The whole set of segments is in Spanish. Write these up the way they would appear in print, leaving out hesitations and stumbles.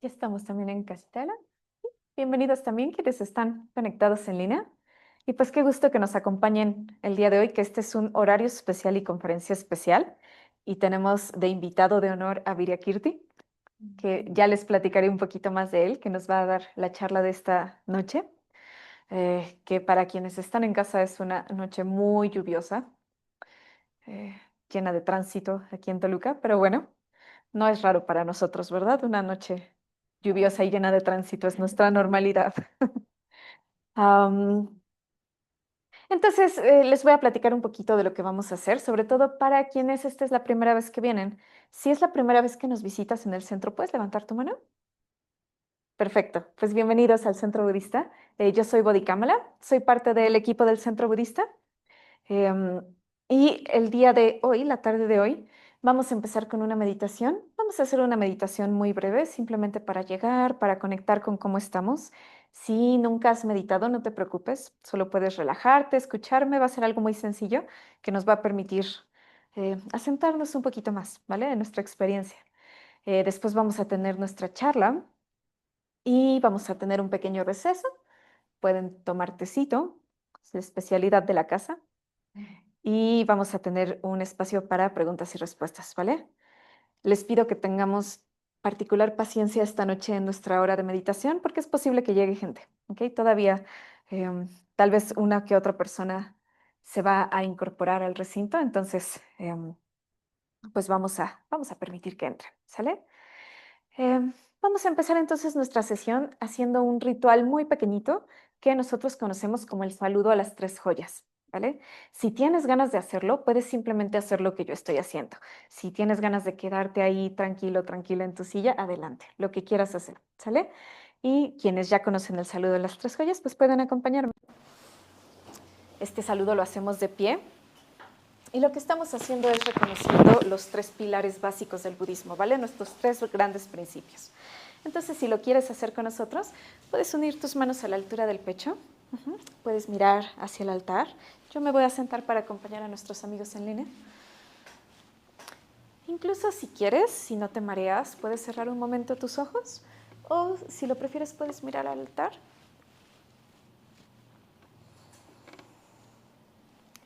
Ya estamos también en Castela. Bienvenidos también quienes están conectados en línea. Y pues qué gusto que nos acompañen el día de hoy, que este es un horario especial y conferencia especial. Y tenemos de invitado de honor a Virya Kirti, que ya les platicaré un poquito más de él, que nos va a dar la charla de esta noche, que para quienes están en casa es una noche muy lluviosa, eh, llena de tránsito aquí en Toluca, pero bueno. No es raro para nosotros, ¿verdad? Una noche lluviosa y llena de tránsito es nuestra normalidad. Am, entonces, les voy a platicar un poquito de lo que vamos a hacer, sobre todo para quienes esta es la primera vez que vienen. Si es la primera vez que nos visitas en el centro, ¿puedes levantar tu mano? Perfecto, pues bienvenidos al Centro Budista. Yo soy Bodhi Kamala, soy parte del equipo del Centro Budista. Em, y el día de hoy, la tarde de hoy, vamos a empezar con una meditación. Vamos a hacer una meditación muy breve, simplemente para llegar, para conectar con cómo estamos. Si nunca has meditado, no te preocupes, solo puedes relajarte, escucharme, va a ser algo muy sencillo que nos va a permitir asentarnos un poquito más, ¿vale? De nuestra experiencia. Después vamos a tener nuestra charla y vamos a tener un pequeño receso. Pueden tomar tecito, es la especialidad de la casa y vamos a tener un espacio para preguntas y respuestas, ¿vale? Les pido que tengamos particular paciencia esta noche en nuestra hora de meditación porque es posible que llegue gente, ¿ok? Todavía tal vez una que otra persona se va a incorporar al recinto, entonces pues vamos a permitir que entre, ¿sale? Vamos a empezar entonces nuestra sesión haciendo un ritual muy pequeñito que nosotros conocemos como el saludo a las tres joyas, ¿vale? Si tienes ganas de hacerlo, puedes simplemente hacer lo que yo estoy haciendo. Si tienes ganas de quedarte ahí tranquilo, tranquila en tu silla, adelante, lo que quieras hacer, ¿sale? Y quienes ya conocen el saludo de las tres joyas, pues pueden acompañarme. Este saludo lo hacemos de pie. Y lo que estamos haciendo es reconociendo los tres pilares básicos del budismo, ¿vale? Nuestros tres grandes principios. Entonces, si lo quieres hacer con nosotros, puedes unir tus manos a la altura del pecho, puedes mirar hacia el altar. Yo me voy a sentar para acompañar a nuestros amigos en línea. Incluso si quieres, si no te mareas, puedes cerrar un momento tus ojos o si lo prefieres puedes mirar al altar.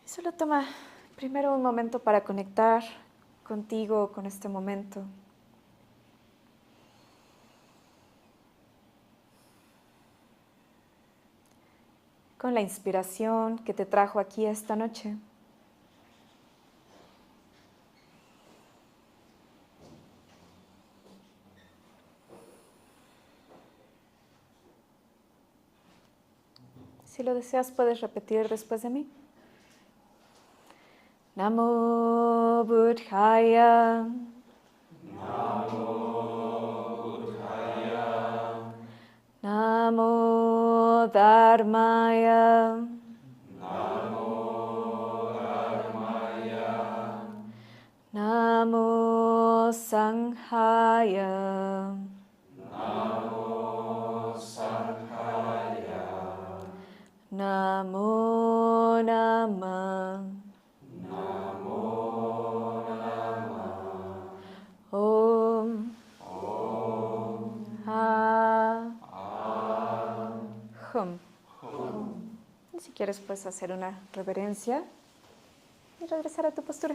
Solo toma primero un momento para conectar contigo, con este momento. Con la inspiración que te trajo aquí esta noche. Si lo deseas, puedes repetir después de mí. Namo Buddhaya. Namo Buddhaya. Namo Dharmaya. Namo Dharmaya. Namo Sanghaya. Namo Sanghaya. Namo Namah. Namo Namah. Om. Om. Ha. Hum. Hum. Y si quieres, puedes hacer una reverencia y regresar a tu postura.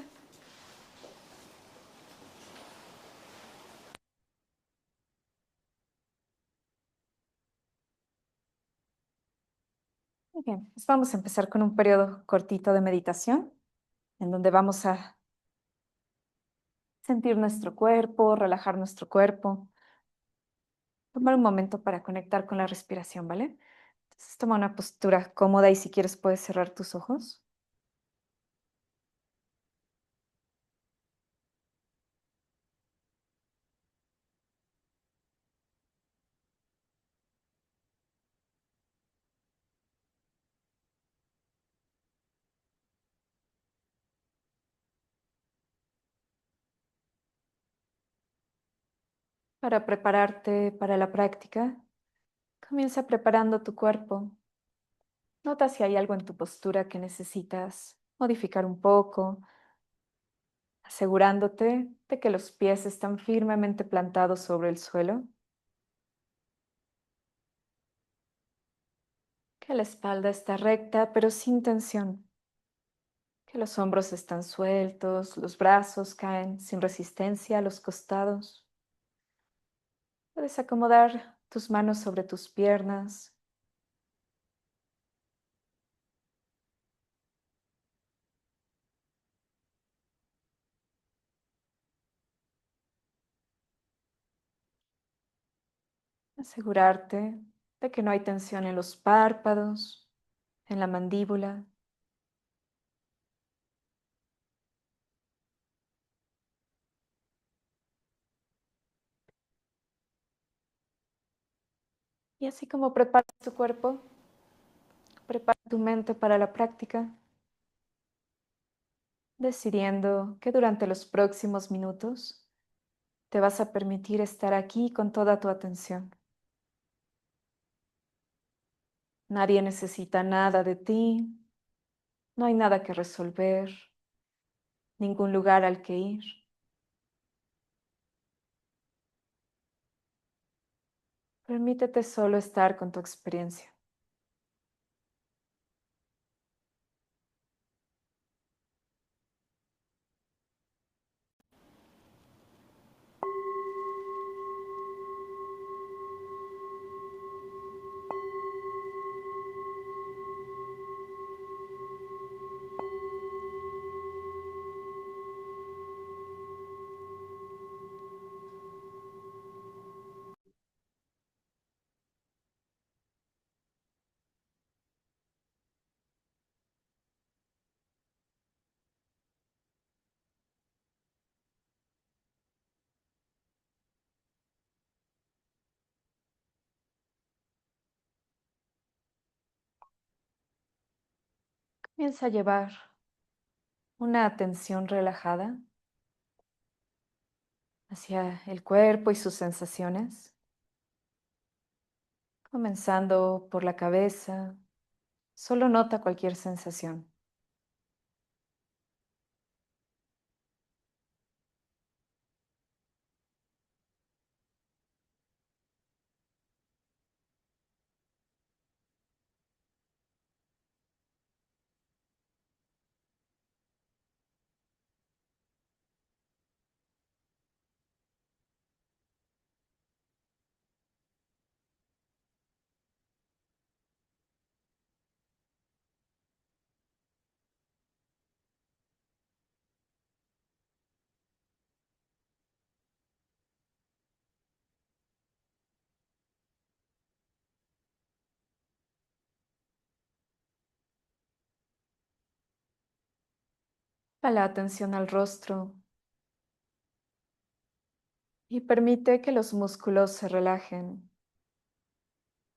Muy bien, pues vamos a empezar con un periodo cortito de meditación, en donde vamos a sentir nuestro cuerpo, relajar nuestro cuerpo, tomar un momento para conectar con la respiración, ¿vale? Entonces toma una postura cómoda y si quieres puedes cerrar tus ojos. Para prepararte para la práctica, comienza preparando tu cuerpo. Nota si hay algo en tu postura que necesitas modificar un poco, asegurándote de que los pies están firmemente plantados sobre el suelo. que la espalda está recta pero sin tensión, que los hombros están sueltos, los brazos caen sin resistencia a los costados. Puedes acomodar tus manos sobre tus piernas, asegurarte de que no hay tensión en los párpados, en la mandíbula. Y así como preparas tu cuerpo, prepara tu mente para la práctica, decidiendo que durante los próximos minutos te vas a permitir estar aquí con toda tu atención. Nadie necesita nada de ti, no hay nada que resolver, ningún lugar al que ir. Permítete solo estar con tu experiencia. Comienza a llevar una atención relajada hacia el cuerpo y sus sensaciones, comenzando por la cabeza. Solo nota cualquier sensación. Lleva la atención al rostro y permite que los músculos se relajen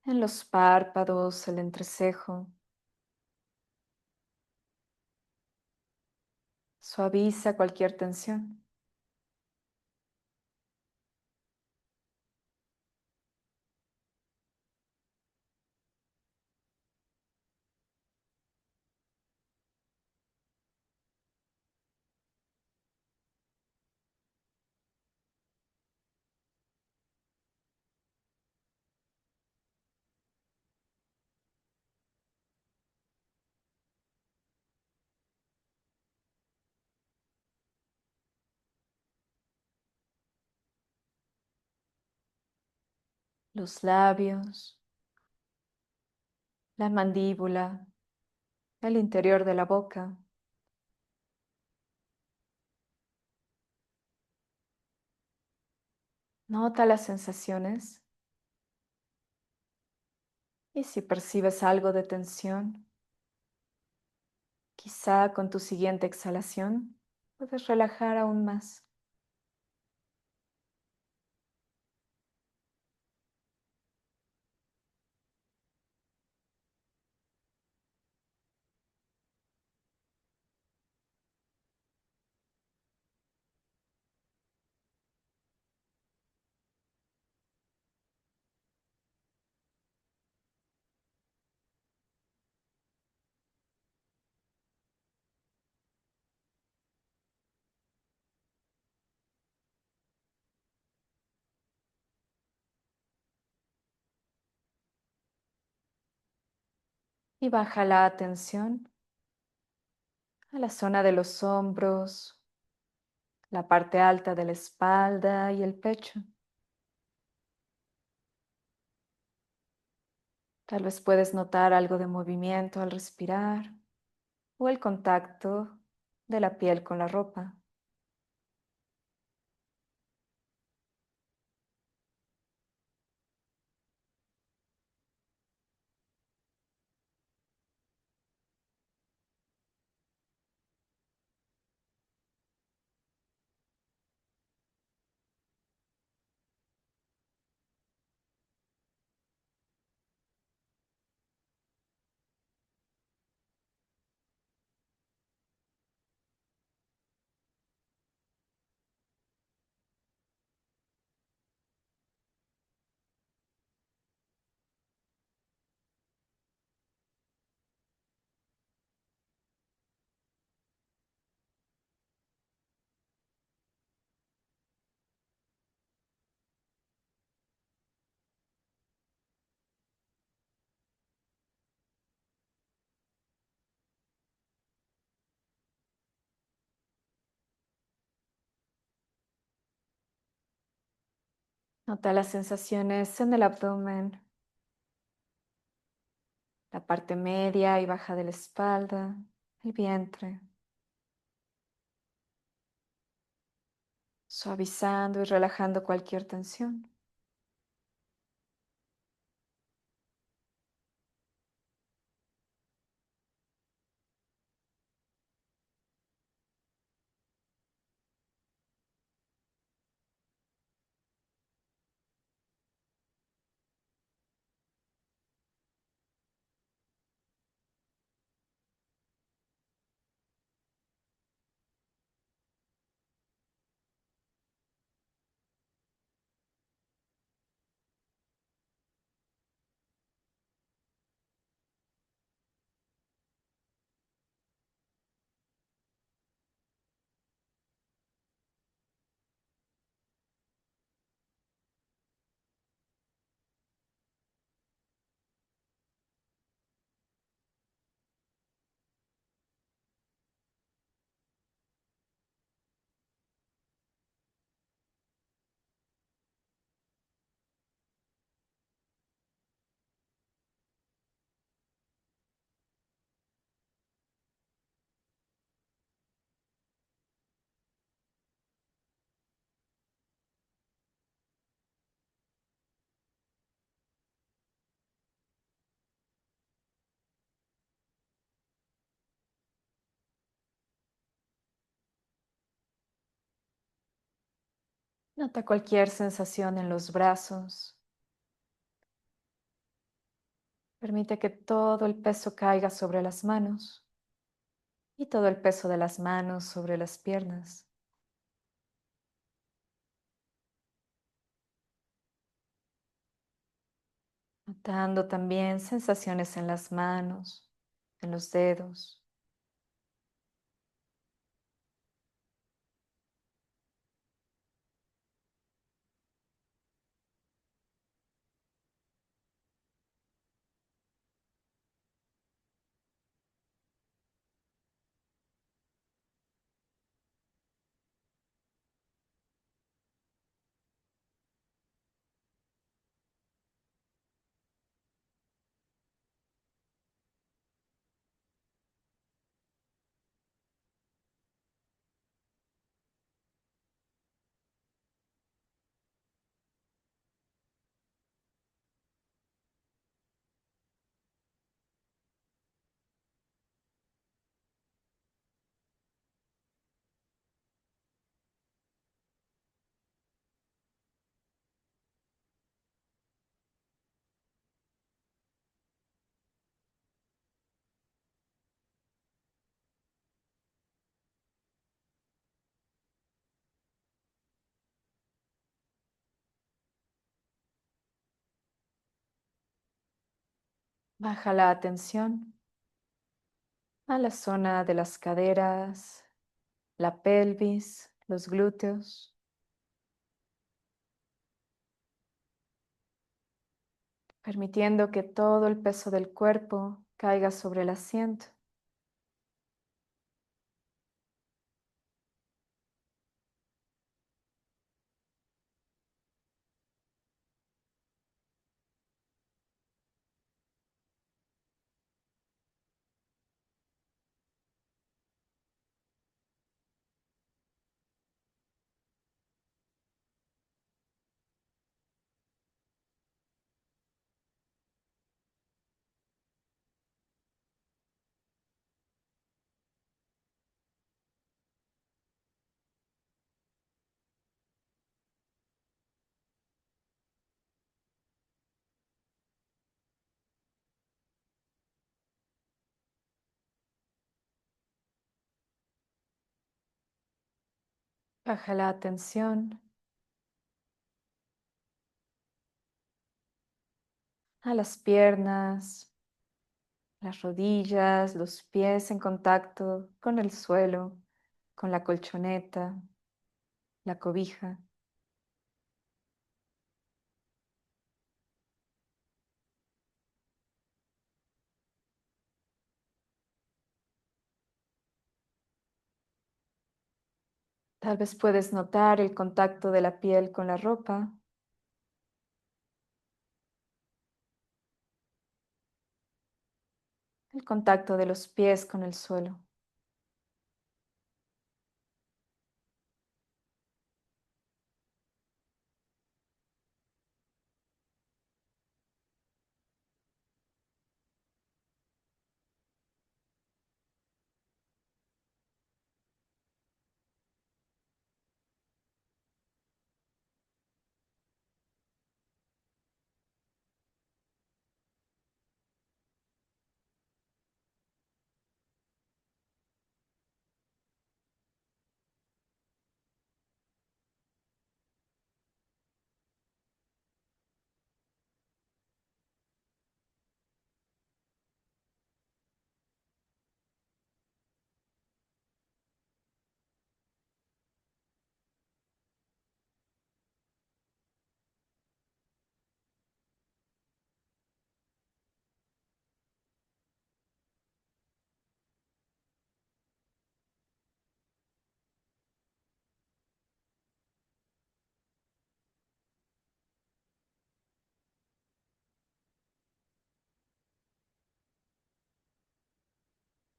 en los párpados, el entrecejo. Suaviza cualquier tensión. Los labios, la mandíbula, el interior de la boca. Nota las sensaciones y si percibes algo de tensión, quizá con tu siguiente exhalación puedes relajar aún más. Y baja la atención a la zona de los hombros, la parte alta de la espalda y el pecho. Tal vez puedes notar algo de movimiento al respirar o el contacto de la piel con la ropa. Nota las sensaciones en el abdomen, la parte media y baja de la espalda, el vientre, suavizando y relajando cualquier tensión. Nota cualquier sensación en los brazos. Permite que todo el peso caiga sobre las manos y todo el peso de las manos sobre las piernas. Notando también sensaciones en las manos, en los dedos. Baja la atención a la zona de las caderas, la pelvis, los glúteos, permitiendo que todo el peso del cuerpo caiga sobre el asiento. Baja la atención a las piernas, las rodillas, los pies en contacto con el suelo, con la colchoneta, la cobija. Tal vez puedes notar el contacto de la piel con la ropa, el contacto de los pies con el suelo.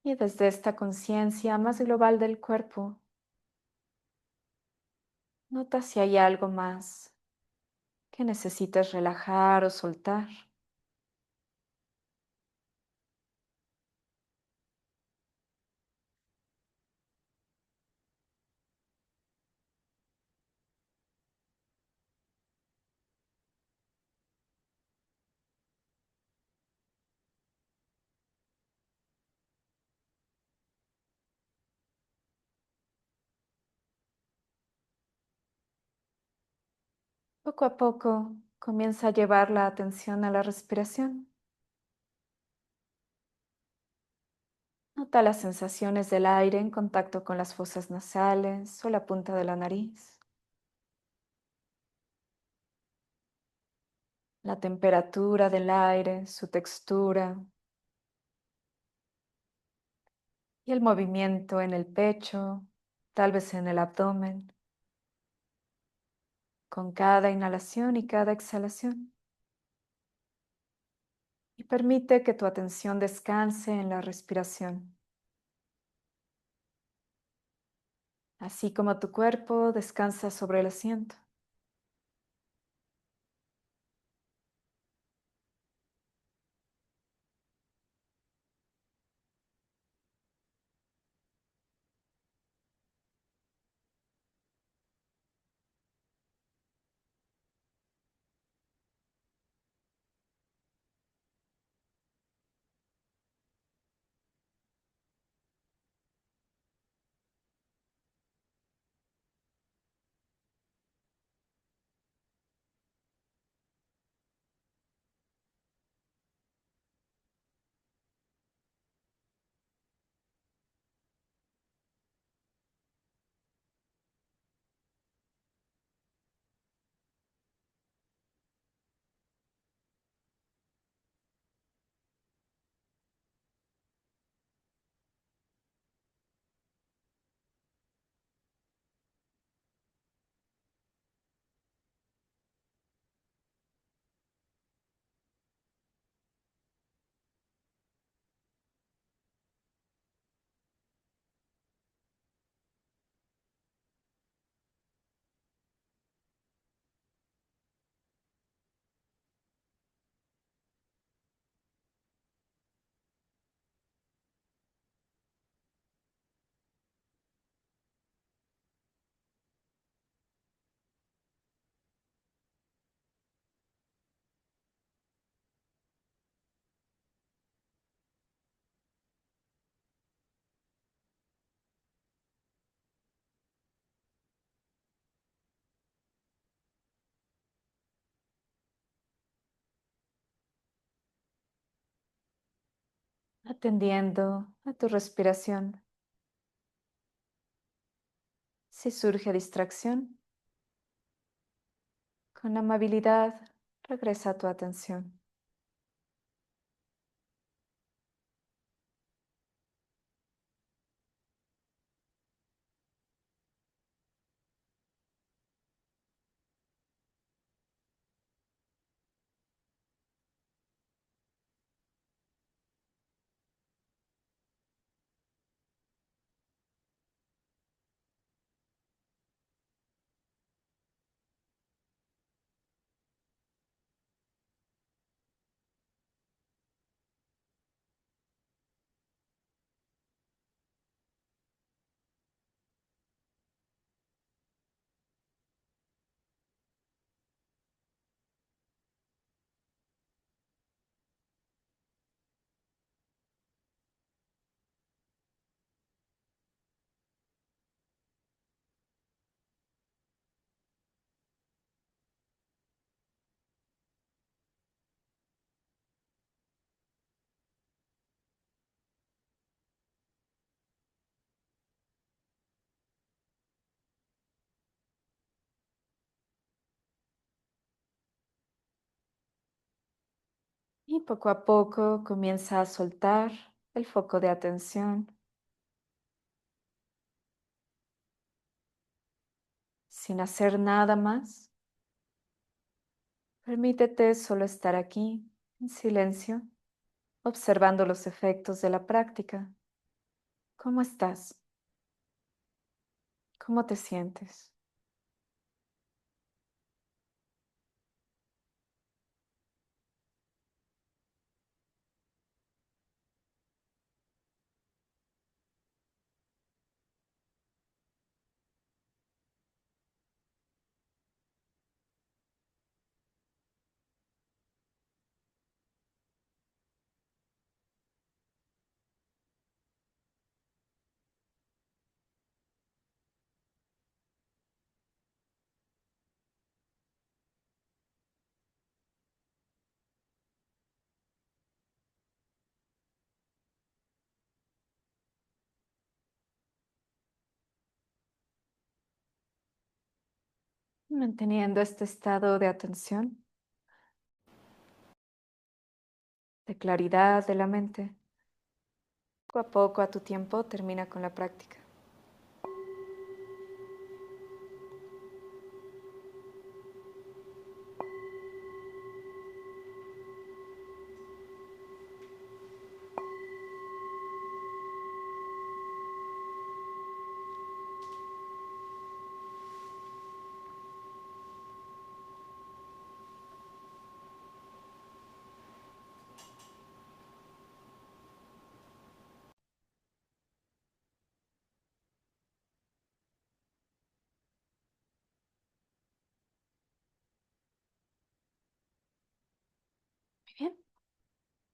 Y desde esta conciencia más global del cuerpo, nota si hay algo más que necesites relajar o soltar. Poco a poco comienza a llevar la atención a la respiración. Nota las sensaciones del aire en contacto con las fosas nasales o la punta de la nariz, la temperatura del aire, su textura y el movimiento en el pecho, tal vez en el abdomen, con cada inhalación y cada exhalación. Y permite que tu atención descanse en la respiración, así como tu cuerpo descansa sobre el asiento. atendiendo a tu respiración. Si surge distracción, con amabilidad, regresa tu atención. Y poco a poco comienza a soltar el foco de atención sin hacer nada más. Permítete solo estar aquí, en silencio, observando los efectos de la práctica. ¿Cómo estás? ¿Cómo te sientes? Manteniendo este estado de atención, de claridad de la mente. Poco a poco, a tu tiempo, termina con la práctica. Muy bien,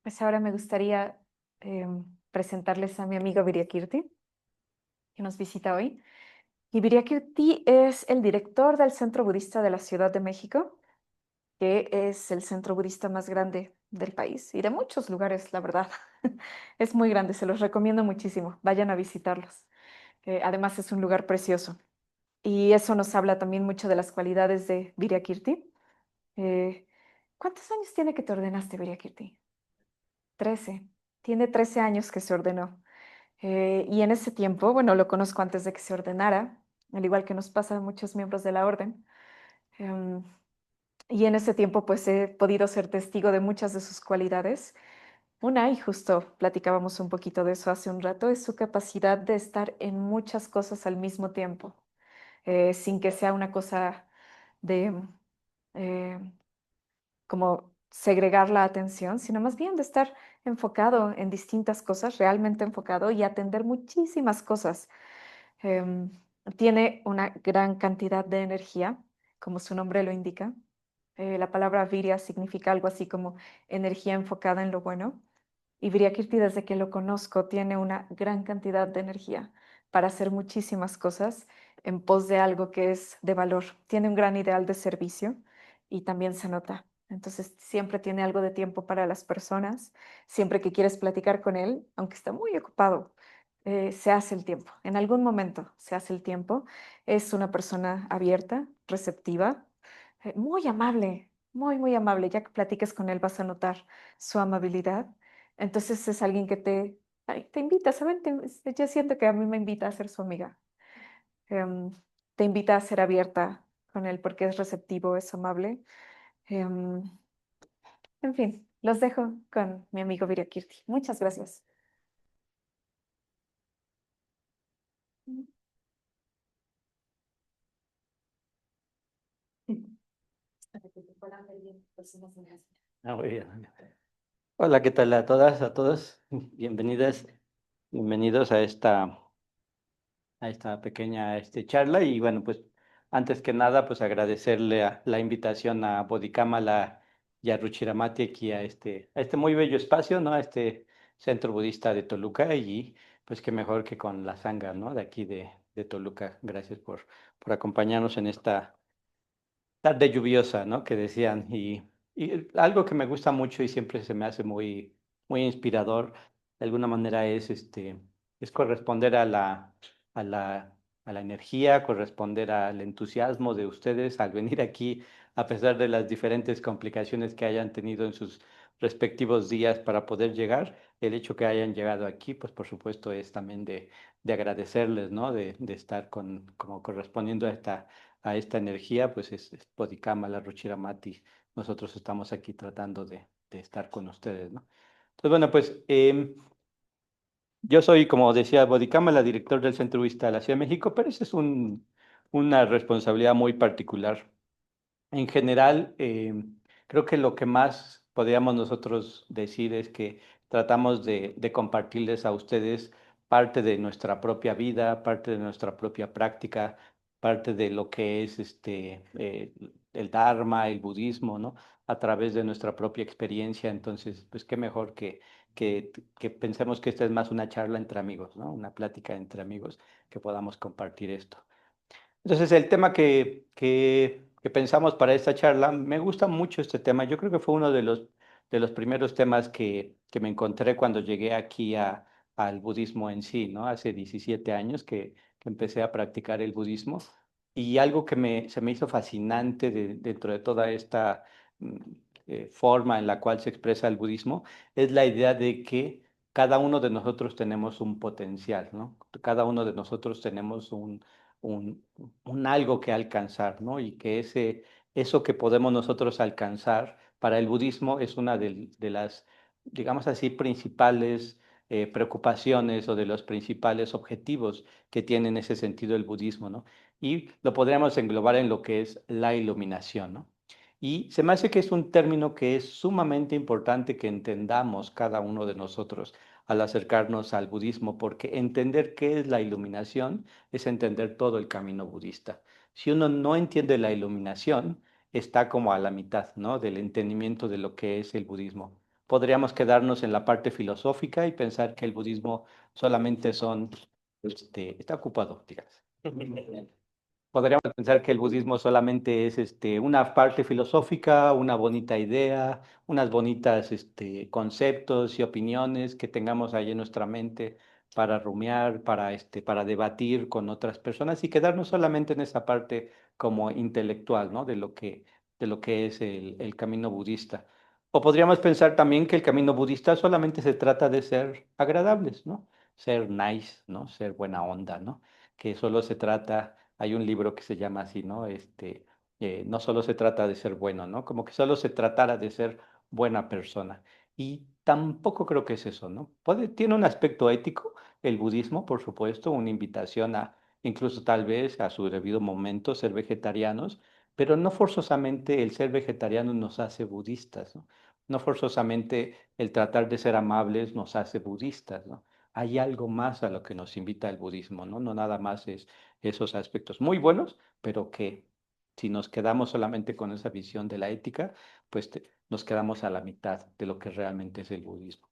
pues ahora me gustaría presentarles a mi amigo Viriakirti, que nos visita hoy. Y Viriakirti es el director del Centro Budista de la Ciudad de México, que es el centro budista más grande del país y de muchos lugares, la verdad. Es muy grande, se los recomiendo muchísimo. Vayan a visitarlos. Además es un lugar precioso. Y eso nos habla también mucho de las cualidades de Viriakirti. Eh, ¿Cuántos años tiene que te ordenaste, Viriakirti? 13. Tiene 13 años que se ordenó. Y en ese tiempo, bueno, lo conozco antes de que se ordenara, al igual que nos pasa a muchos miembros de la orden. Em, y en ese tiempo, pues he podido ser testigo de muchas de sus cualidades. Una, y justo platicábamos un poquito de eso hace un rato, es su capacidad de estar en muchas cosas al mismo tiempo, sin que sea una cosa de eh, como segregar la atención, sino más bien de estar enfocado en distintas cosas, realmente enfocado y atender muchísimas cosas. Em, Tiene una gran cantidad de energía, como su nombre lo indica. La palabra virya significa algo así como energía enfocada en lo bueno. Y Virya-Kirti, desde que lo conozco, tiene una gran cantidad de energía para hacer muchísimas cosas en pos de algo que es de valor. Tiene un gran ideal de servicio y también se nota. Entonces siempre tiene algo de tiempo para las personas, siempre que quieres platicar con él, aunque está muy ocupado, se hace el tiempo. En algún momento se hace el tiempo. Es una persona abierta, receptiva, muy amable, muy, muy amable. Ya que platiques con él vas a notar su amabilidad. Entonces es alguien que ay, te invita, ¿saben? Yo siento que a mí me invita a ser su amiga. Em, Te invita a ser abierta con él porque es receptivo, es amable. Em, en fin, los dejo con mi amigo Viriakirti. Muchas gracias. Para que te puedan ver bien personas en las- Muy bien. Hola, ¿qué tal a todas, a todos? Bienvenidas, bienvenidos a esta pequeña charla. Y bueno, pues antes que nada, pues agradecerle la invitación a Bodhikama y a Ruchiramati aquí a este muy bello espacio, ¿no? A este centro budista de Toluca. Y pues qué mejor que con la sangha, ¿no? De aquí de Toluca. Gracias por acompañarnos en esta tarde lluviosa, ¿no? Que decían. Y algo que me gusta mucho y siempre se me hace muy inspirador, de alguna manera es corresponder a la, a la energía, corresponder al entusiasmo de ustedes al venir aquí, a pesar de las diferentes complicaciones que hayan tenido en sus respectivos días para poder llegar. El hecho que hayan llegado aquí, pues por supuesto es también de agradecerles, ¿no? De estar como correspondiendo a esta energía, pues es Bodhikama, la Ruchiramati. Nosotros estamos aquí tratando de estar con ustedes, ¿no? Entonces, bueno, pues yo soy, como decía Bodhikama, la directora del Centro Vista de la Ciudad de México, pero esa es una responsabilidad muy particular. En general, creo que lo que más podríamos nosotros decir es que tratamos de compartirles a ustedes parte de nuestra propia vida, parte de nuestra propia práctica, parte de lo que es el Dharma, el budismo, ¿no? A través de nuestra propia experiencia. Entonces, pues qué mejor que pensemos que esta es más una charla entre amigos, ¿no? Una plática entre amigos, que podamos compartir esto. Entonces, el tema que pensamos para esta charla, me gusta mucho este tema. Yo creo que fue uno de los primeros temas que me encontré cuando llegué aquí al budismo en sí, ¿no? Hace 17 años que empecé a practicar el budismo. Y algo se me hizo fascinante dentro de toda esta mm, forma en la cual se expresa el budismo es la idea de que cada uno de nosotros tenemos un potencial, ¿no? Cada uno de nosotros tenemos un, un algo que alcanzar, ¿no? Y que eso que podemos nosotros alcanzar para el budismo es una de las, digamos así, principales preocupaciones o de los principales objetivos que tiene en ese sentido el budismo, ¿no? Y lo podríamos englobar en lo que es la iluminación, ¿no? Y se me hace que es un término que es sumamente importante que entendamos cada uno de nosotros al acercarnos al budismo, porque entender qué es la iluminación es entender todo el camino budista. Si uno no entiende la iluminación, está como a la mitad, ¿no? Del entendimiento de lo que es el budismo. Podríamos quedarnos en la parte filosófica y pensar que el budismo solamente está ocupado, digamos. Podríamos pensar que el budismo solamente es una parte filosófica, una bonita idea, unas bonitas conceptos y opiniones que tengamos ahí en nuestra mente para rumiar, para debatir con otras personas y quedarnos solamente en esa parte como intelectual, ¿no? De lo que es el camino budista. O podríamos pensar también que el camino budista solamente se trata de ser agradables, ¿no? Ser nice, ¿no? Ser buena onda, ¿no? Que solo se trata, hay un libro que se llama así, ¿no? No solo se trata de ser bueno, ¿no? Como que solo se tratara de ser buena persona. Y tampoco creo que es eso, ¿no? Tiene un aspecto ético, el budismo, por supuesto, una invitación a, incluso tal vez a su debido momento, ser vegetarianos, pero no forzosamente el ser vegetariano nos hace budistas, ¿no? No forzosamente el tratar de ser amables nos hace budistas, ¿no? Hay algo más a lo que nos invita el budismo, ¿no? No nada más es esos aspectos muy buenos, pero que si nos quedamos solamente con esa visión de la ética, pues nos quedamos a la mitad de lo que realmente es el budismo.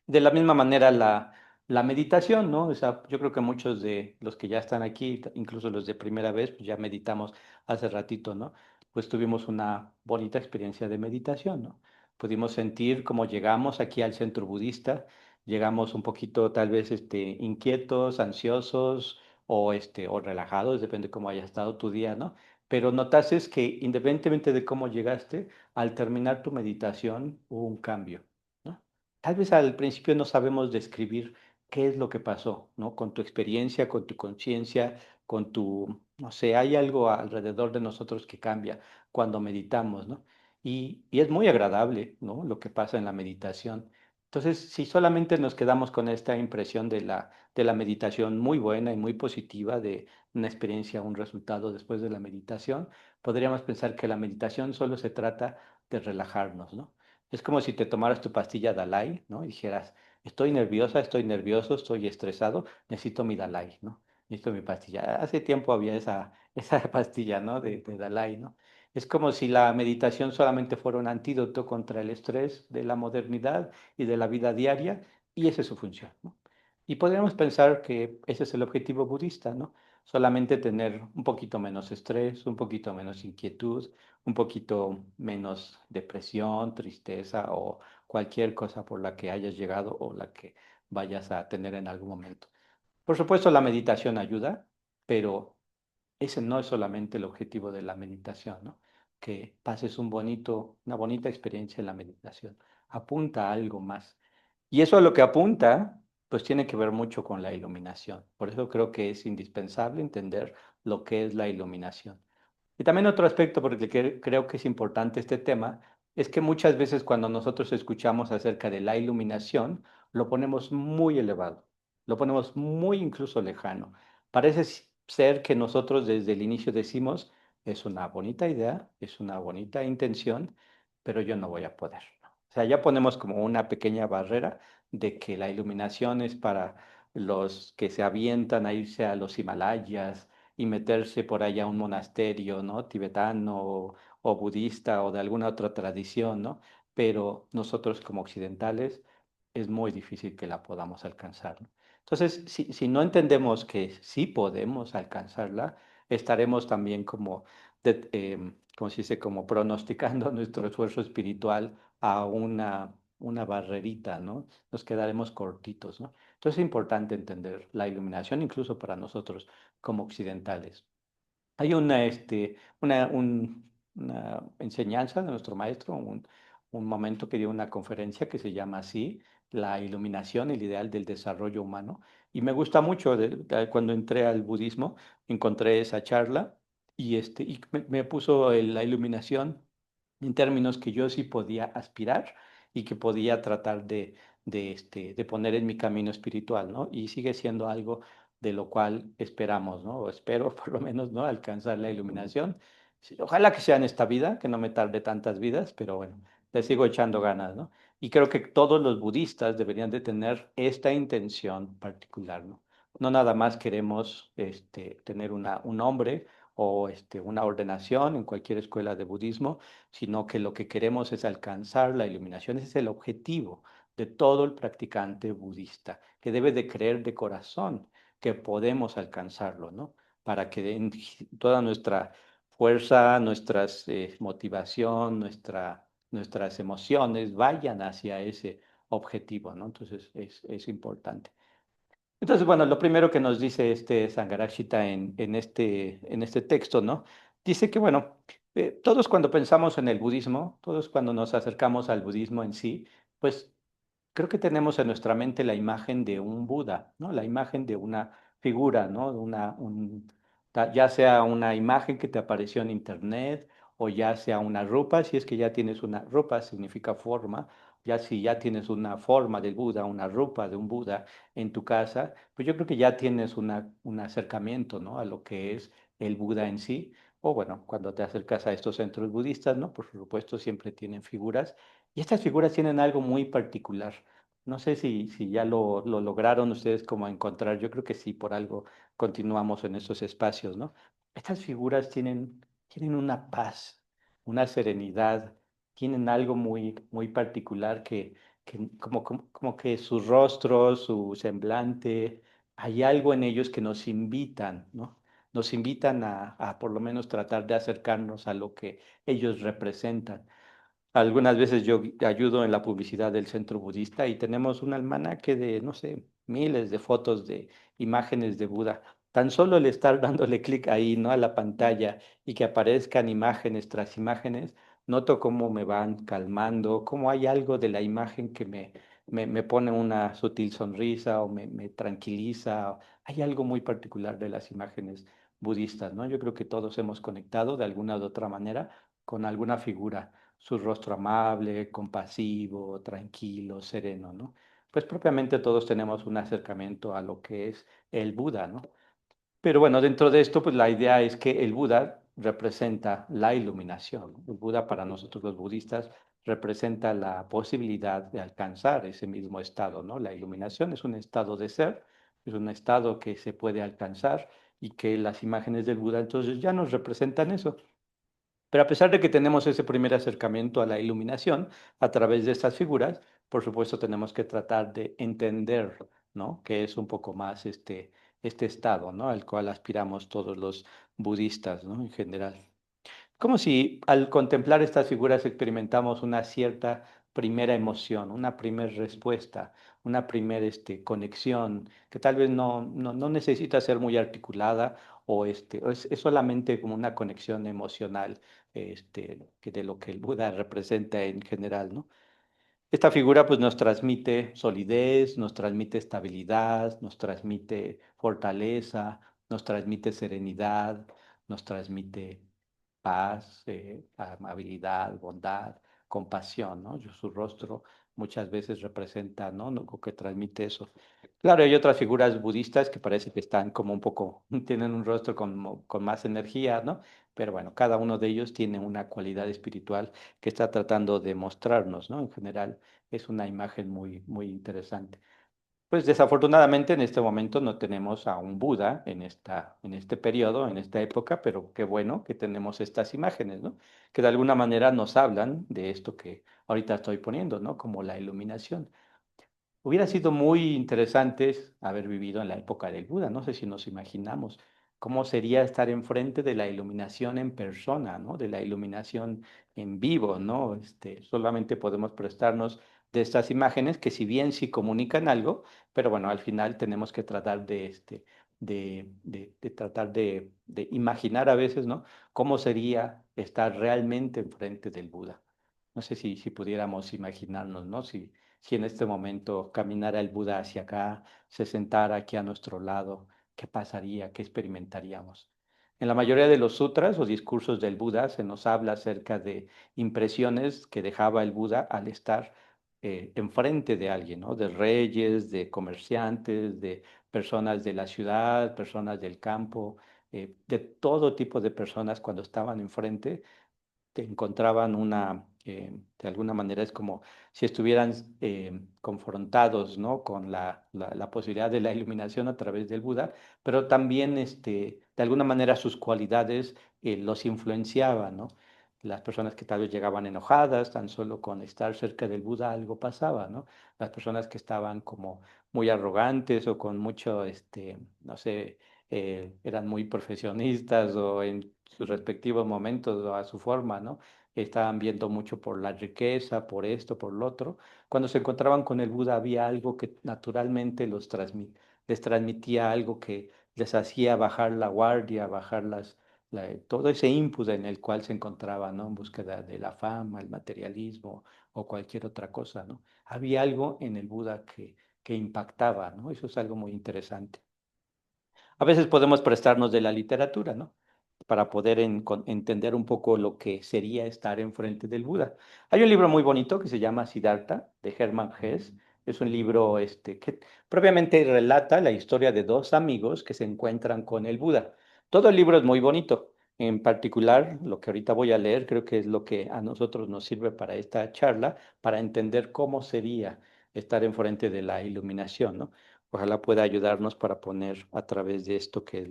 De la misma manera, la meditación, ¿no? O sea, yo creo que muchos de los que ya están aquí, incluso los de primera vez, pues ya meditamos hace ratito, ¿no? pues tuvimos una bonita experiencia de meditación, ¿no? Pudimos sentir cómo llegamos aquí al centro budista, llegamos un poquito tal vez inquietos, ansiosos o relajados, depende cómo haya estado tu día, ¿no? Pero notaste que independientemente de cómo llegaste, al terminar tu meditación hubo un cambio, ¿no? Tal vez al principio no sabemos describir qué es lo que pasó, ¿no? Con tu experiencia, con tu conciencia, con tu, no sé, hay algo alrededor de nosotros que cambia cuando meditamos, ¿no? Y es muy agradable, ¿no? Lo que pasa en la meditación. Entonces, si solamente nos quedamos con esta impresión de la meditación muy buena y muy positiva, de una experiencia, un resultado después de la meditación, podríamos pensar que la meditación solo se trata de relajarnos, ¿no? Es como si te tomaras tu pastilla Dalai, ¿no? Y dijeras, estoy nerviosa, estoy nervioso, estoy estresado, necesito mi Dalai, ¿no? Necesito mi pastilla. Hace tiempo había esa pastilla, ¿no? De Dalai, ¿no? Es como si la meditación solamente fuera un antídoto contra el estrés de la modernidad y de la vida diaria, y esa es su función, ¿no? Y podríamos pensar que ese es el objetivo budista, ¿no? Solamente tener un poquito menos estrés, un poquito menos inquietud, un poquito menos depresión, tristeza o cualquier cosa por la que hayas llegado o la que vayas a tener en algún momento. Por supuesto, la meditación ayuda, pero ese no es solamente el objetivo de la meditación, ¿no? Que pases una bonita experiencia en la meditación. Apunta a algo más. Y eso a lo que apunta, pues tiene que ver mucho con la iluminación. Por eso creo que es indispensable entender lo que es la iluminación. Y también otro aspecto por el que creo que es importante este tema es que muchas veces cuando nosotros escuchamos acerca de la iluminación, lo ponemos muy elevado, lo ponemos muy incluso lejano. Parece ser que nosotros desde el inicio decimos, es una bonita idea, es una bonita intención, pero yo no voy a poder, ¿no? O sea, ya ponemos como una pequeña barrera de que la iluminación es para los que se avientan a irse a los Himalayas y meterse por allá a un monasterio, ¿no? Tibetano o budista o de alguna otra tradición, ¿no? Pero nosotros como occidentales es muy difícil que la podamos alcanzar, ¿no? Entonces, si no entendemos que sí podemos alcanzarla, estaremos también como se dice, como pronosticando nuestro esfuerzo espiritual a una barrerita, ¿no? Nos quedaremos cortitos, ¿no? Entonces es importante entender la iluminación incluso para nosotros como occidentales. Hay una enseñanza de nuestro maestro, un momento que dio una conferencia que se llama así, La iluminación, el ideal del desarrollo humano. Y me gusta mucho, cuando entré al budismo, encontré esa charla y me puso la iluminación en términos que yo sí podía aspirar y que podía tratar de poner en mi camino espiritual, ¿no? Y sigue siendo algo de lo cual esperamos, ¿no? O espero por lo menos, ¿no? Alcanzar la iluminación. Sí, ojalá que sea en esta vida, que no me tarde tantas vidas, pero bueno, le sigo echando ganas, ¿no? Y creo que todos los budistas deberían de tener esta intención particular, ¿no? No nada más queremos tener un nombre o una ordenación en cualquier escuela de budismo, sino que lo que queremos es alcanzar la iluminación. Ese es el objetivo de todo el practicante budista, que debe de creer de corazón que podemos alcanzarlo, ¿no? Para que toda nuestra fuerza, nuestras motivación, nuestras emociones vayan hacia ese objetivo, ¿no? Entonces es importante. Entonces, bueno, lo primero que nos dice este Sangarashita en este texto, ¿no? Dice que, bueno, todos cuando pensamos en el budismo, todos cuando nos acercamos al budismo en sí, pues creo que tenemos en nuestra mente la imagen de un Buda, ¿no? La imagen de una figura, ¿no? Ya sea una imagen que te apareció en internet o ya sea una ropa, si es que ya tienes una ropa, significa forma, ya si ya tienes una forma del Buda, una ropa de un Buda en tu casa, pues yo creo que ya tienes un acercamiento, ¿no? A lo que es el Buda en sí. O bueno, cuando te acercas a estos centros budistas, ¿no? Por supuesto, siempre tienen figuras y estas figuras tienen algo muy particular. No sé si ya lo lograron ustedes como encontrar. Yo creo que sí, por algo continuamos en esos espacios, ¿no? Estas figuras tienen una paz, una serenidad, tienen algo muy, muy particular que como que sus rostros, su semblante, hay algo en ellos que nos invitan, ¿no? nos invitan a por lo menos tratar de acercarnos a lo que ellos representan. Algunas veces yo ayudo en la publicidad del centro budista y tenemos un almanaque de, no sé, miles de fotos de imágenes de Buda. Tan solo el estar dándole clic ahí, ¿no? A la pantalla y que aparezcan imágenes tras imágenes, noto cómo me van calmando, cómo hay algo de la imagen que me pone una sutil sonrisa o me tranquiliza. Hay algo muy particular de las imágenes budistas, ¿no? Yo creo que todos hemos conectado de alguna u otra manera con alguna figura, su rostro amable, compasivo, tranquilo, sereno, ¿no? Pues propiamente todos tenemos un acercamiento a lo que es el Buda, ¿no? Pero bueno, dentro de esto, pues la idea es que el Buda representa la iluminación. El Buda para nosotros los budistas representa la posibilidad de alcanzar ese mismo estado, ¿no? La iluminación es un estado de ser, es un estado que se puede alcanzar y que las imágenes del Buda entonces ya nos representan eso. Pero a pesar de que tenemos ese primer acercamiento a la iluminación a través de estas figuras, por supuesto tenemos que tratar de entender, ¿no? Que es un poco más este estado, ¿no? Al cual aspiramos todos los budistas, ¿no? En general. Como si al contemplar estas figuras experimentamos una cierta primera emoción, una primera respuesta, una primera conexión, que tal vez no necesita ser muy articulada o, o es solamente como una conexión emocional que de lo que el Buda representa en general, ¿no? Esta figura pues nos transmite solidez, nos transmite estabilidad, nos transmite fortaleza, nos transmite serenidad, nos transmite paz, amabilidad, bondad, compasión, ¿no? Su rostro muchas veces representa, ¿no? Lo que transmite eso. Claro, hay otras figuras budistas que parece que están como un poco, tienen un rostro con más energía, ¿no? Pero bueno, cada uno de ellos tiene una cualidad espiritual que está tratando de mostrarnos, ¿no? En general es una imagen muy interesante. Pues desafortunadamente en este momento no tenemos a un Buda en este periodo, en esta época, pero qué bueno que tenemos estas imágenes, ¿no? Que de alguna manera nos hablan de esto que ahorita estoy poniendo, ¿no? Como la iluminación. Hubiera sido muy interesante haber vivido en la época del Buda. No sé si nos imaginamos cómo sería estar enfrente de la iluminación en persona, ¿no? De la iluminación en vivo, ¿no? Solamente podemos prestarnos de estas imágenes que si bien sí comunican algo, pero bueno, al final tenemos que tratar de tratar de imaginar a veces, ¿no? Cómo sería estar realmente enfrente del Buda. No sé si pudiéramos imaginarnos, ¿no? Si en este momento caminara el Buda hacia acá, se sentara aquí a nuestro lado, ¿qué pasaría? ¿Qué experimentaríamos? En la mayoría de los sutras o discursos del Buda se nos habla acerca de impresiones que dejaba el Buda al estar enfrente de alguien, ¿no? De reyes, de comerciantes, de personas de la ciudad, personas del campo, de todo tipo de personas cuando estaban enfrente te encontraban de alguna manera es como si estuvieran confrontados, ¿no? Con la posibilidad de la iluminación a través del Buda, pero también, de alguna manera, sus cualidades los influenciaban, ¿no? Las personas que tal vez llegaban enojadas, tan solo con estar cerca del Buda algo pasaba, ¿no? Las personas que estaban como muy arrogantes o con mucho, no sé, eran muy profesionistas o en sus respectivos momentos o a su forma, ¿no? Estaban viendo mucho por la riqueza, por esto, por lo otro. Cuando se encontraban con el Buda había algo que naturalmente les transmitía algo que les hacía bajar la guardia, bajar todo ese input en el cual se encontraban, ¿no? En búsqueda de la fama, el materialismo o cualquier otra cosa, ¿no? Había algo en el Buda que impactaba, ¿no? Eso es algo muy interesante. A veces podemos prestarnos de la literatura, ¿no? Para poder entender un poco lo que sería estar enfrente del Buda. Hay un libro muy bonito que se llama Siddhartha, de Hermann Hesse. Es un libro que propiamente relata la historia de dos amigos que se encuentran con el Buda. Todo el libro es muy bonito. En particular, lo que ahorita voy a leer, creo que es lo que a nosotros nos sirve para esta charla, para entender cómo sería estar enfrente de la iluminación, ¿no? Ojalá pueda ayudarnos para poner a través de esto que es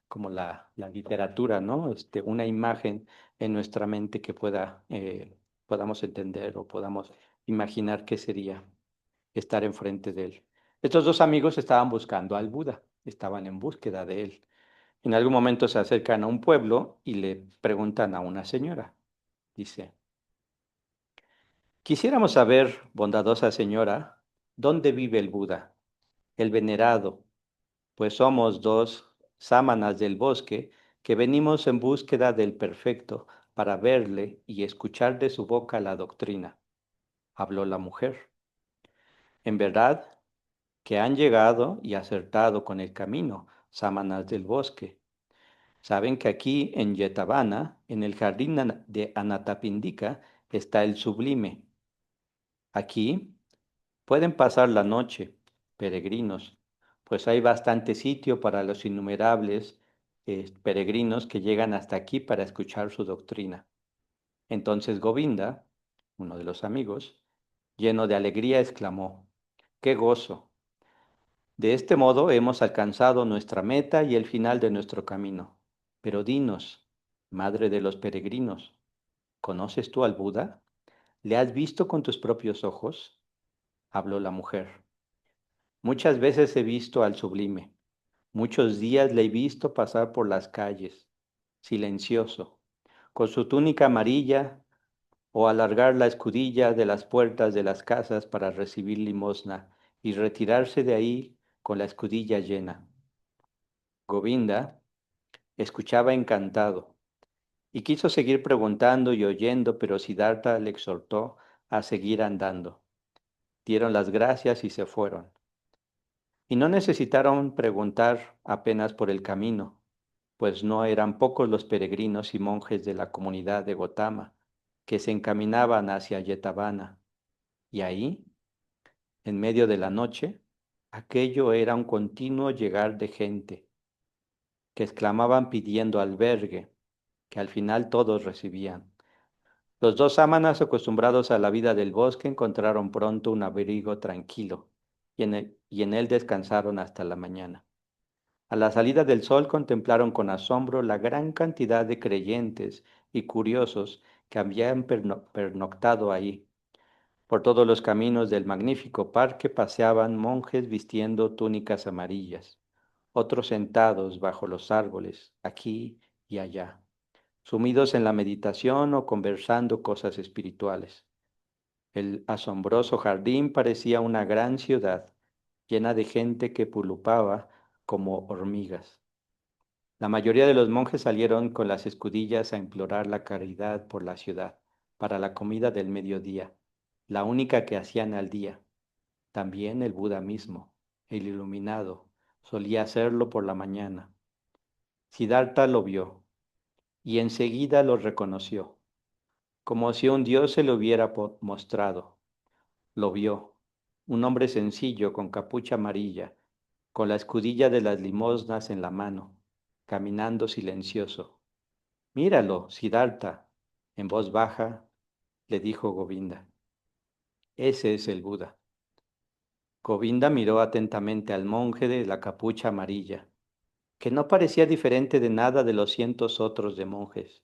como la literatura, ¿no? Una imagen en nuestra mente que podamos entender o podamos imaginar qué sería estar enfrente de él. Estos dos amigos estaban buscando al Buda, estaban en búsqueda de él. En algún momento se acercan a un pueblo y le preguntan a una señora. Dice, quisiéramos saber, bondadosa señora, ¿dónde vive el Buda, el venerado? Pues somos dos sámanas del bosque que venimos en búsqueda del perfecto para verle y escuchar de su boca la doctrina. Habló la mujer. En verdad que han llegado y acertado con el camino, sámanas del bosque. Saben que aquí en Yetavana, en el jardín de Anatapindika, está el sublime. Aquí pueden pasar la noche, peregrinos, pues hay bastante sitio para los innumerables peregrinos que llegan hasta aquí para escuchar su doctrina. Entonces Govinda, uno de los amigos, lleno de alegría, exclamó, ¡qué gozo! De este modo hemos alcanzado nuestra meta y el final de nuestro camino. Pero dinos, madre de los peregrinos, ¿conoces tú al Buda? ¿Le has visto con tus propios ojos? Habló la mujer. Muchas veces he visto al sublime, muchos días le he visto pasar por las calles, silencioso, con su túnica amarilla o alargar la escudilla de las puertas de las casas para recibir limosna y retirarse de ahí con la escudilla llena. Govinda escuchaba encantado y quiso seguir preguntando y oyendo, pero Siddhartha le exhortó a seguir andando. Dieron las gracias y se fueron. Y no necesitaron preguntar apenas por el camino, pues no eran pocos los peregrinos y monjes de la comunidad de Gotama que se encaminaban hacia Yetavana. Y ahí, en medio de la noche, aquello era un continuo llegar de gente, que exclamaban pidiendo albergue, que al final todos recibían. Los dos sámanas acostumbrados a la vida del bosque encontraron pronto un abrigo tranquilo, y en él descansaron hasta la mañana. A la salida del sol contemplaron con asombro la gran cantidad de creyentes y curiosos que habían pernoctado ahí. Por todos los caminos del magnífico parque paseaban monjes vistiendo túnicas amarillas, otros sentados bajo los árboles, aquí y allá, sumidos en la meditación o conversando cosas espirituales. El asombroso jardín parecía una gran ciudad, llena de gente que pulupaba como hormigas. La mayoría de los monjes salieron con las escudillas a implorar la caridad por la ciudad, para la comida del mediodía, la única que hacían al día. También el Buda mismo, el iluminado, solía hacerlo por la mañana. Siddhartha lo vio y enseguida lo reconoció, como si un dios se lo hubiera mostrado. Lo vio, un hombre sencillo con capucha amarilla, con la escudilla de las limosnas en la mano, caminando silencioso. Míralo, Siddhartha, en voz baja le dijo Govinda. Ese es el Buda. Govinda miró atentamente al monje de la capucha amarilla, que no parecía diferente de nada de los cientos otros de monjes,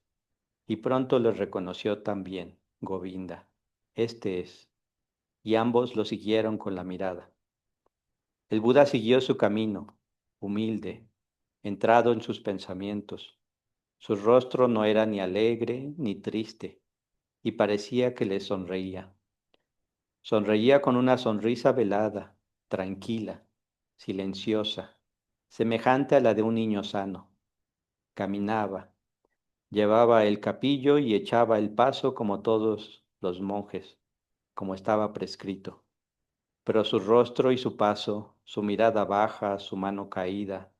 y pronto le reconoció también, Govinda. Este es. Y ambos lo siguieron con la mirada. El Buda siguió su camino, humilde, entrado en sus pensamientos. Su rostro no era ni alegre ni triste, y parecía que le sonreía. Sonreía con una sonrisa velada, tranquila, silenciosa, semejante a la de un niño sano. Caminaba, llevaba el capillo y echaba el paso como todos los monjes, como estaba prescrito. Pero su rostro y su paso, su mirada baja, su mano caída,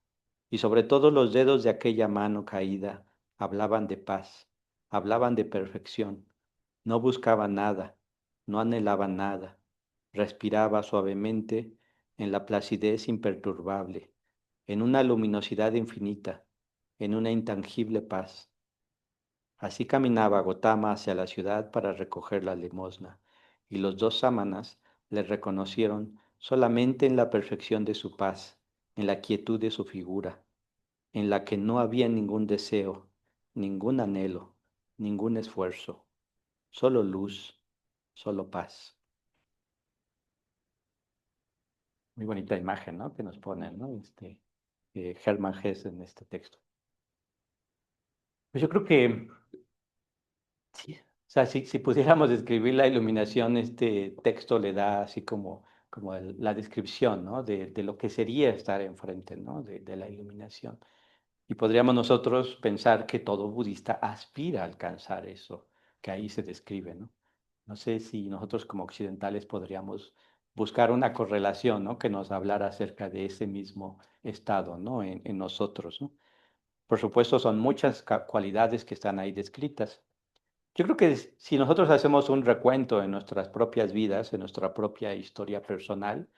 y sobre todo los dedos de aquella mano caída, hablaban de paz, hablaban de perfección. No buscaba nada, no anhelaba nada, respiraba suavemente en la placidez imperturbable, en una luminosidad infinita, en una intangible paz. Así caminaba Gotama hacia la ciudad para recoger la limosna, y los dos sámanas le reconocieron solamente en la perfección de su paz, en la quietud de su figura, en la que no había ningún deseo, ningún anhelo, ningún esfuerzo, solo luz, solo paz. Muy bonita imagen, ¿no? Que nos ponen, ¿no? Hermann Hesse en este texto. Pues yo creo que sí. O sea, si pudiéramos describir la iluminación, este texto le da así como la descripción, ¿no? De lo que sería estar enfrente, ¿no? De la iluminación. Y podríamos nosotros pensar que todo budista aspira a alcanzar eso que ahí se describe, ¿no? No sé si nosotros como occidentales podríamos buscar una correlación, ¿no? Que nos hablara acerca de ese mismo estado, ¿no? En nosotros, ¿no? Por supuesto, son muchas cualidades que están ahí descritas. Yo creo que si nosotros hacemos un recuento en nuestras propias vidas, en nuestra propia historia personal,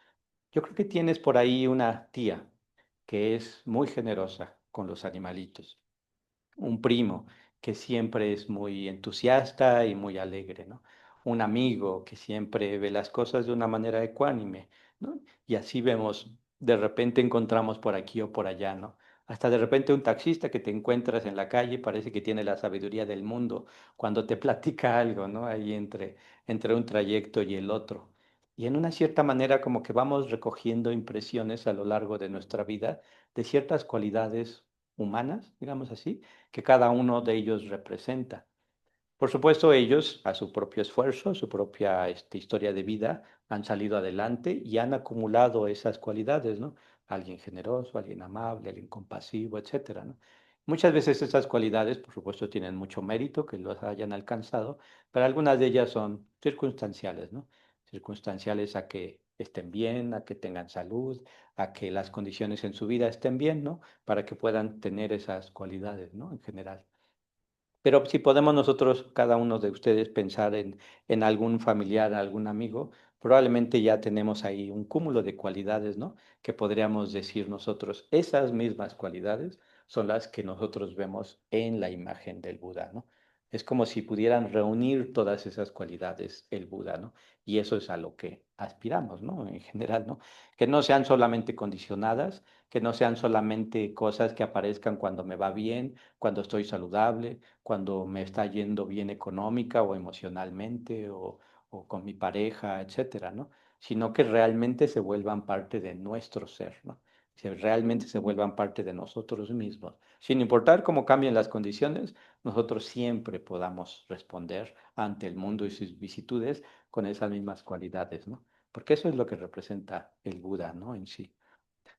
yo creo que tienes por ahí una tía que es muy generosa con los animalitos, un primo que siempre es muy entusiasta y muy alegre, ¿no? Un amigo que siempre ve las cosas de una manera ecuánime, ¿no? Y así vemos, de repente encontramos por aquí o por allá, ¿no? Hasta de repente un taxista que te encuentras en la calle parece que tiene la sabiduría del mundo cuando te platica algo, ¿no? Ahí entre un trayecto y el otro. Y en una cierta manera como que vamos recogiendo impresiones a lo largo de nuestra vida de ciertas cualidades humanas, digamos así, que cada uno de ellos representa. Por supuesto, ellos, a su propio esfuerzo, su propia historia de vida, han salido adelante y han acumulado esas cualidades, ¿no? Alguien generoso, alguien amable, alguien compasivo, etcétera, ¿no? Muchas veces esas cualidades, por supuesto, tienen mucho mérito que los hayan alcanzado, pero algunas de ellas son circunstanciales, ¿no? Circunstanciales a que estén bien, a que tengan salud, a que las condiciones en su vida estén bien, ¿no? Para que puedan tener esas cualidades, ¿no? En general. Pero si podemos nosotros, cada uno de ustedes, pensar en algún familiar, algún amigo, probablemente ya tenemos ahí un cúmulo de cualidades, ¿no? Que podríamos decir nosotros, esas mismas cualidades son las que nosotros vemos en la imagen del Buda, ¿no? Es como si pudieran reunir todas esas cualidades el Buda, ¿no? Y eso es a lo que aspiramos, ¿no? En general, ¿no? Que no sean solamente condicionadas, que no sean solamente cosas que aparezcan cuando me va bien, cuando estoy saludable, cuando me está yendo bien económica o emocionalmente o con mi pareja, etcétera, ¿no? Sino que realmente se vuelvan parte de nuestro ser, ¿no? Que realmente se vuelvan parte de nosotros mismos. Sin importar cómo cambien las condiciones, nosotros siempre podamos responder ante el mundo y sus vicitudes con esas mismas cualidades, ¿no? Porque eso es lo que representa el Buda, ¿no? En sí.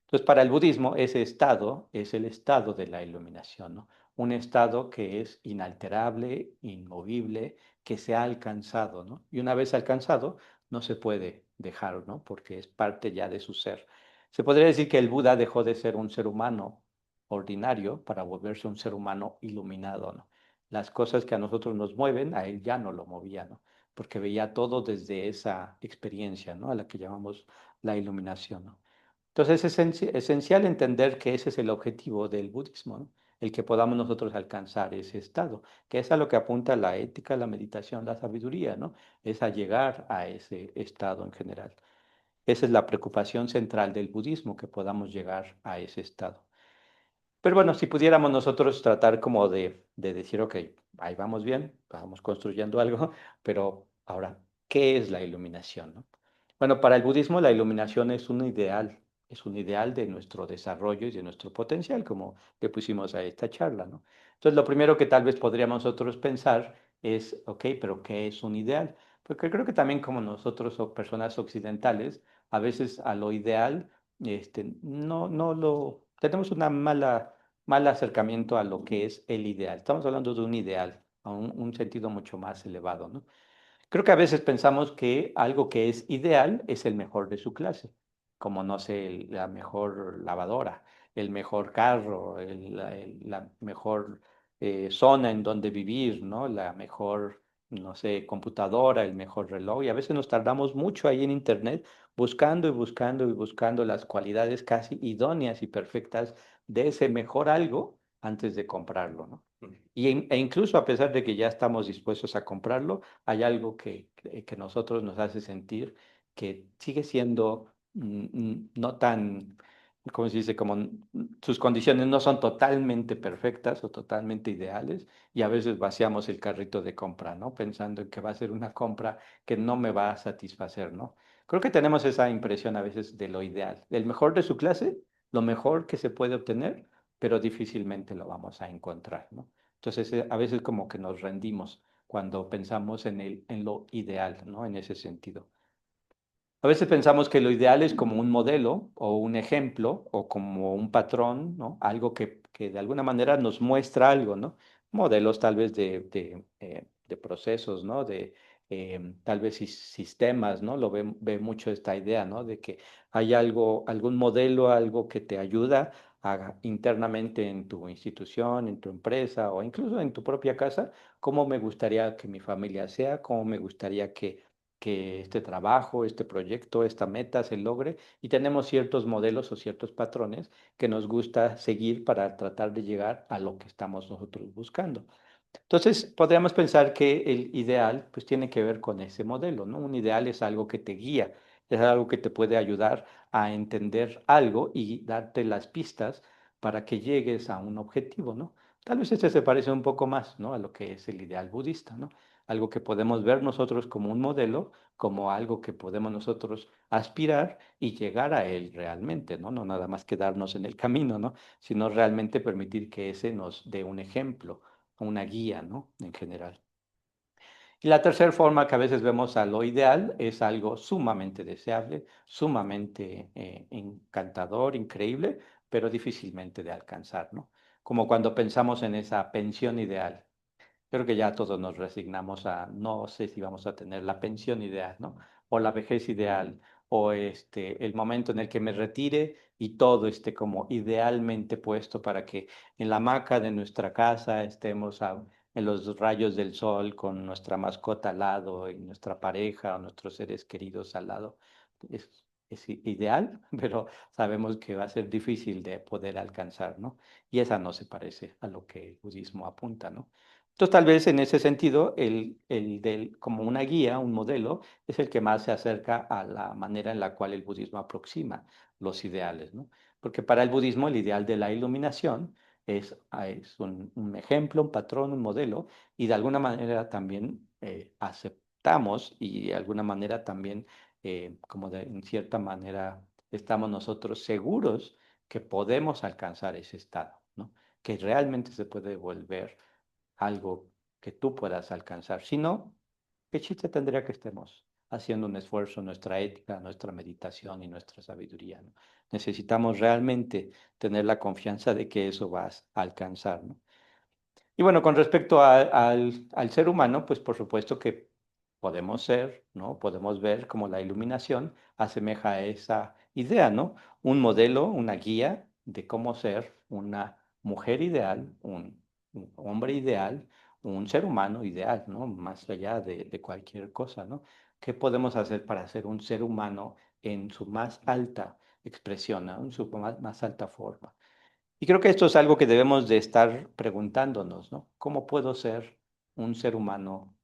Entonces, para el budismo, ese estado es el estado de la iluminación, ¿no? Un estado que es inalterable, inmovible, que se ha alcanzado, ¿no? Y una vez alcanzado, no se puede dejar, ¿no? Porque es parte ya de su ser. Se podría decir que el Buda dejó de ser un ser humano ordinario para volverse un ser humano iluminado, ¿no? Las cosas que a nosotros nos mueven, a él ya no lo movía, ¿no? Porque veía todo desde esa experiencia, ¿no? A la que llamamos la iluminación, ¿no? Entonces es esencial entender que ese es el objetivo del budismo, ¿no? El que podamos nosotros alcanzar ese estado, que es a lo que apunta la ética, la meditación, la sabiduría, ¿no? Es a llegar a ese estado en general. Esa es la preocupación central del budismo, que podamos llegar a ese estado. Pero bueno, si pudiéramos nosotros tratar como de decir, ok, ahí vamos bien, vamos construyendo algo, pero ahora, ¿qué es la iluminación, no? Bueno, para el budismo la iluminación es un ideal de nuestro desarrollo y de nuestro potencial, como le pusimos a esta charla, ¿no? Entonces, lo primero que tal vez podríamos nosotros pensar es, ok, pero ¿qué es un ideal? Porque creo que también como nosotros o personas occidentales, a veces a lo ideal no lo, tenemos una mal acercamiento a lo que es el ideal. Estamos hablando de un ideal, a un sentido mucho más elevado, ¿no? Creo que a veces pensamos que algo que es ideal es el mejor de su clase, como no sé, la mejor lavadora, el mejor carro, la mejor zona en donde vivir, ¿no? La mejor, no sé, computadora, el mejor reloj. Y a veces nos tardamos mucho ahí en internet buscando y buscando y buscando las cualidades casi idóneas y perfectas de ese mejor algo antes de comprarlo, ¿no? E incluso a pesar de que ya estamos dispuestos a comprarlo, hay algo que nosotros nos hace sentir que sigue siendo no tan, ¿cómo se dice? Como sus condiciones no son totalmente perfectas o totalmente ideales y a veces vaciamos el carrito de compra, ¿no? Pensando en que va a ser una compra que no me va a satisfacer, ¿no? Creo que tenemos esa impresión a veces de lo ideal, el mejor de su clase, lo mejor que se puede obtener, pero difícilmente lo vamos a encontrar, ¿no? Entonces, a veces como que nos rendimos cuando pensamos en lo ideal, ¿no? En ese sentido. A veces pensamos que lo ideal es como un modelo o un ejemplo o como un patrón, ¿no? Algo que de alguna manera nos muestra algo, ¿no? Modelos tal vez de procesos, ¿no? De tal vez sistemas, ¿no? Ve mucho esta idea, ¿no? De que hay algo, algún modelo, algo que te ayuda internamente en tu institución, en tu empresa o incluso en tu propia casa, cómo me gustaría que mi familia sea, cómo me gustaría que este trabajo, este proyecto, esta meta se logre y tenemos ciertos modelos o ciertos patrones que nos gusta seguir para tratar de llegar a lo que estamos nosotros buscando. Entonces, podríamos pensar que el ideal pues tiene que ver con ese modelo, ¿no? Un ideal es algo que te guía, es algo que te puede ayudar a entender algo y darte las pistas para que llegues a un objetivo, ¿no? Tal vez este se parece un poco más, ¿no? A lo que es el ideal budista, ¿no? Algo que podemos ver nosotros como un modelo, como algo que podemos nosotros aspirar y llegar a él realmente, ¿no? No nada más quedarnos en el camino, ¿no? Sino realmente permitir que ese nos dé un ejemplo, una guía, ¿no? En general. Y la tercera forma que a veces vemos a lo ideal es algo sumamente deseable, sumamente encantador, increíble, pero difícilmente de alcanzar, ¿no? Como cuando pensamos en esa pensión ideal. Creo que ya todos nos resignamos a, no sé si vamos a tener la pensión ideal, ¿no? O la vejez ideal, o el momento en el que me retire y todo esté como idealmente puesto para que en la hamaca de nuestra casa estemos en los rayos del sol con nuestra mascota al lado y nuestra pareja o nuestros seres queridos al lado. Es ideal, pero sabemos que va a ser difícil de poder alcanzar, ¿no? Y esa no se parece a lo que el budismo apunta, ¿no? Entonces, tal vez en ese sentido, como una guía, un modelo, es el que más se acerca a la manera en la cual el budismo aproxima los ideales, ¿no? Porque para el budismo el ideal de la iluminación es un ejemplo, un patrón, un modelo, y de alguna manera también aceptamos y de alguna manera también, en cierta manera, estamos nosotros seguros que podemos alcanzar ese estado, ¿no? Que realmente se puede volver algo que tú puedas alcanzar. Si no, ¿qué chiste tendría que estemos haciendo un esfuerzo, nuestra ética, nuestra meditación y nuestra sabiduría, ¿no? Necesitamos realmente tener la confianza de que eso vas a alcanzar, ¿no? Y bueno, con respecto al ser humano, pues por supuesto que podemos ser, ¿no? Podemos ver cómo la iluminación asemeja a esa idea, ¿no? Un modelo, una guía de cómo ser una mujer ideal, un hombre ideal, un ser humano ideal, ¿no? Más allá de cualquier cosa, ¿no? ¿Qué podemos hacer para ser un ser humano en su más alta expresión, ¿no? En su más alta forma? Y creo que esto es algo que debemos de estar preguntándonos, ¿no? ¿Cómo puedo ser un ser humano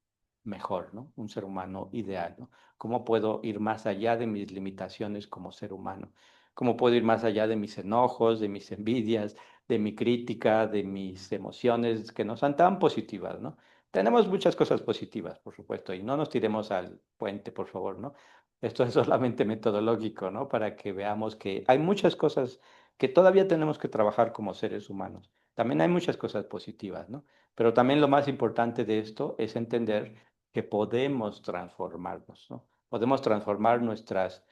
mejor, ¿no? Un ser humano ideal, ¿no? ¿Cómo puedo ir más allá de mis limitaciones como ser humano? ¿Cómo puedo ir más allá de mis enojos, de mis envidias, de mi crítica, de mis emociones que no son tan positivas, ¿no? Tenemos muchas cosas positivas, por supuesto, y no nos tiremos al puente, por favor, ¿no? Esto es solamente metodológico, ¿no? Para que veamos que hay muchas cosas que todavía tenemos que trabajar como seres humanos. También hay muchas cosas positivas, ¿no? Pero también lo más importante de esto es entender que podemos transformarnos, ¿no? Podemos transformar nuestras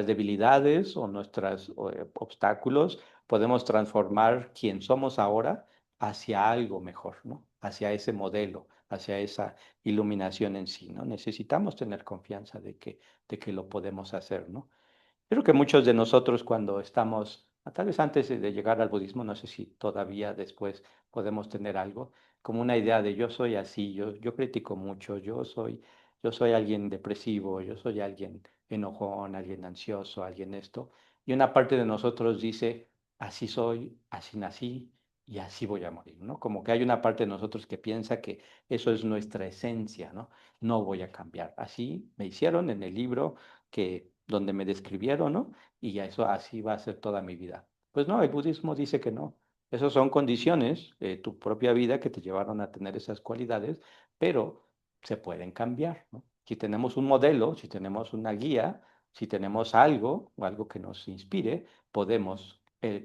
debilidades o nuestros obstáculos, podemos transformar quien somos ahora hacia algo mejor, ¿no? Hacia ese modelo, hacia esa iluminación en sí, ¿no? Necesitamos tener confianza de que lo podemos hacer, ¿no? Creo que muchos de nosotros cuando estamos, tal vez antes de llegar al budismo, no sé si todavía después podemos tener algo, como una idea de yo soy así, yo critico mucho, yo soy alguien depresivo, yo soy alguien enojón, alguien ansioso, alguien esto. Y una parte de nosotros dice, así soy, así nací y así voy a morir, ¿no? Como que hay una parte de nosotros que piensa que eso es nuestra esencia, ¿no? No voy a cambiar. Así me hicieron en el libro donde me describieron, ¿no? Y ya eso así va a ser toda mi vida. Pues no, el budismo dice que no. Esas son condiciones de tu propia vida que te llevaron a tener esas cualidades, pero se pueden cambiar, ¿no? Si tenemos un modelo, si tenemos una guía, si tenemos algo o algo que nos inspire, podemos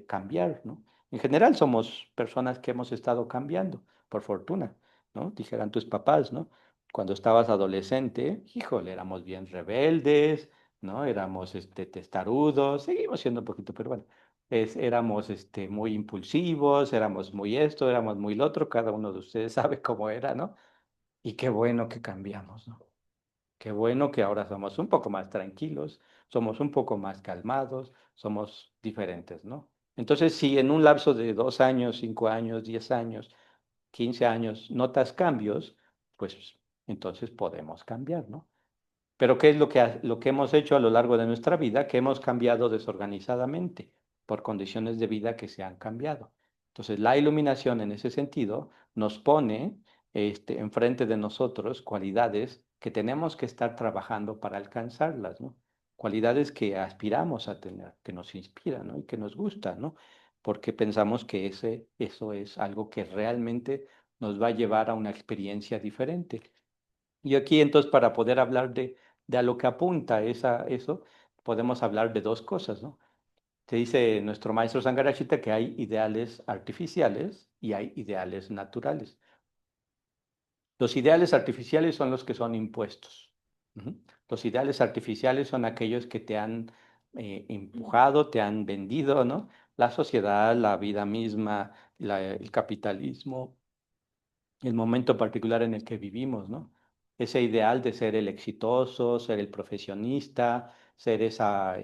cambiar, ¿no? En general somos personas que hemos estado cambiando. por fortuna, ¿no? Dijeran tus papás, ¿no? Cuando estabas adolescente, híjole, éramos bien rebeldes, ¿no? Éramos testarudos, seguimos siendo un poquito, pero bueno, éramos muy impulsivos, éramos muy esto, éramos muy lo otro, cada uno de ustedes sabe cómo era, ¿no? Y qué bueno que cambiamos, ¿no? Qué bueno que ahora somos un poco más tranquilos, somos un poco más calmados, somos diferentes, ¿no? Entonces, si en un lapso de 2 años, 5 años, 10 años, 15 años notas cambios, pues entonces podemos cambiar, ¿no? Pero ¿qué es lo que hemos hecho a lo largo de nuestra vida? Que hemos cambiado desorganizadamente por condiciones de vida que se han cambiado. Entonces, la iluminación en ese sentido nos pone enfrente de nosotros cualidades que tenemos que estar trabajando para alcanzarlas, ¿no? Cualidades que aspiramos a tener, que nos inspiran, ¿no? Y que nos gustan, ¿no? Porque pensamos que eso es algo que realmente nos va a llevar a una experiencia diferente. Y aquí entonces para poder hablar de a lo que apunta eso, podemos hablar de dos cosas, ¿no? Te dice nuestro maestro Sangarachita que hay ideales artificiales y hay ideales naturales. Los ideales artificiales son los que son impuestos. Ujú. Los ideales artificiales son aquellos que te han empujado, te han vendido, ¿no? La sociedad, la vida misma, el capitalismo, el momento particular en el que vivimos, ¿no? Ese ideal de ser el exitoso, ser el profesionista, ser esa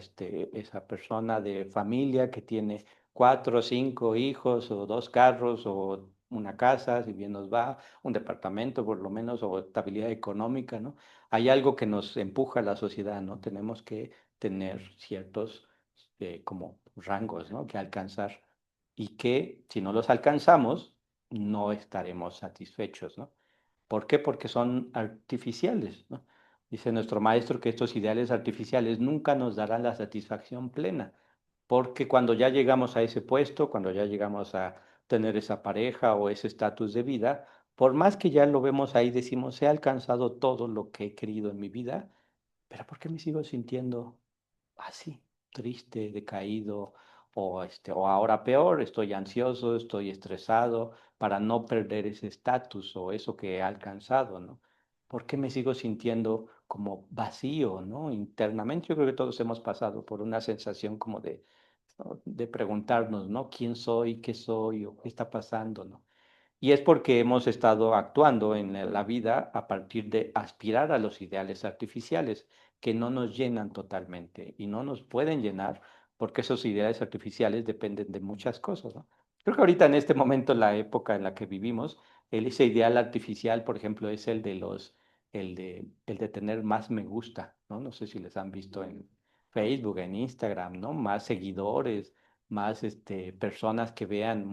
persona de familia que tiene 4 o 5 hijos o 2 carros o una casa, si bien nos va, un departamento por lo menos, o estabilidad económica, ¿no? Hay algo que nos empuja a la sociedad, ¿no? Tenemos que tener ciertos como rangos, ¿no? Que alcanzar y que si no los alcanzamos, no estaremos satisfechos, ¿no? ¿Por qué? Porque son artificiales, ¿no? Dice nuestro maestro que estos ideales artificiales nunca nos darán la satisfacción plena, porque cuando ya llegamos a ese puesto, cuando ya llegamos a tener esa pareja o ese estatus de vida, por más que ya lo vemos ahí, decimos, he alcanzado todo lo que he querido en mi vida, pero ¿por qué me sigo sintiendo así, triste, decaído, o ahora peor, estoy ansioso, estoy estresado para no perder ese estatus o eso que he alcanzado, ¿no? ¿Por qué me sigo sintiendo como vacío, ¿no? Internamente, yo creo que todos hemos pasado por una sensación como ¿no? De preguntarnos, ¿no? ¿Quién soy? ¿Qué soy? ¿O qué está pasando? ¿No? Y es porque hemos estado actuando en la vida a partir de aspirar a los ideales artificiales que no nos llenan totalmente y no nos pueden llenar porque esos ideales artificiales dependen de muchas cosas, ¿no? Creo que ahorita en este momento, la época en la que vivimos, ese ideal artificial, por ejemplo, es el de tener más me gusta, ¿no? No sé si les han visto en Facebook, en Instagram, ¿no? Más seguidores, más personas que vean,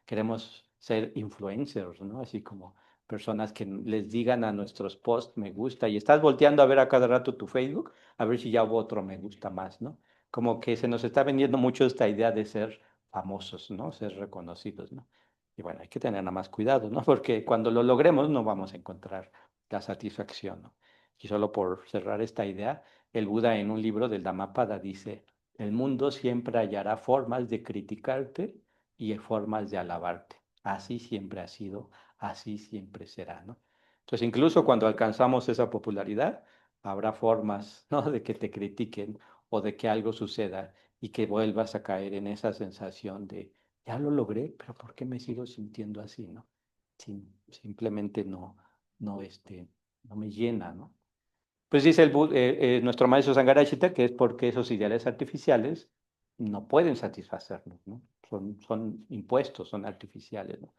queremos ser influencers, ¿no? Así como personas que les digan a nuestros posts me gusta y estás volteando a ver a cada rato tu Facebook, a ver si ya hubo otro me gusta más, ¿no? Como que se nos está vendiendo mucho esta idea de ser famosos, ¿no? Ser reconocidos, ¿no? Y bueno, hay que tener nada más cuidado, ¿no? Porque cuando lo logremos no vamos a encontrar la satisfacción, ¿no? Y solo por cerrar esta idea, el Buda en un libro del Dhammapada dice, el mundo siempre hallará formas de criticarte y formas de alabarte. Así siempre ha sido, así siempre será, ¿no? Entonces, incluso cuando alcanzamos esa popularidad, habrá formas, ¿no? De que te critiquen o de que algo suceda y que vuelvas a caer en esa sensación de, ya lo logré, pero ¿por qué me sigo sintiendo así, ¿no? Simplemente no me llena, ¿no? Pues dice nuestro maestro Sangarachita que es porque esos ideales artificiales no pueden satisfacernos, ¿no? Son impuestos, son artificiales, ¿no?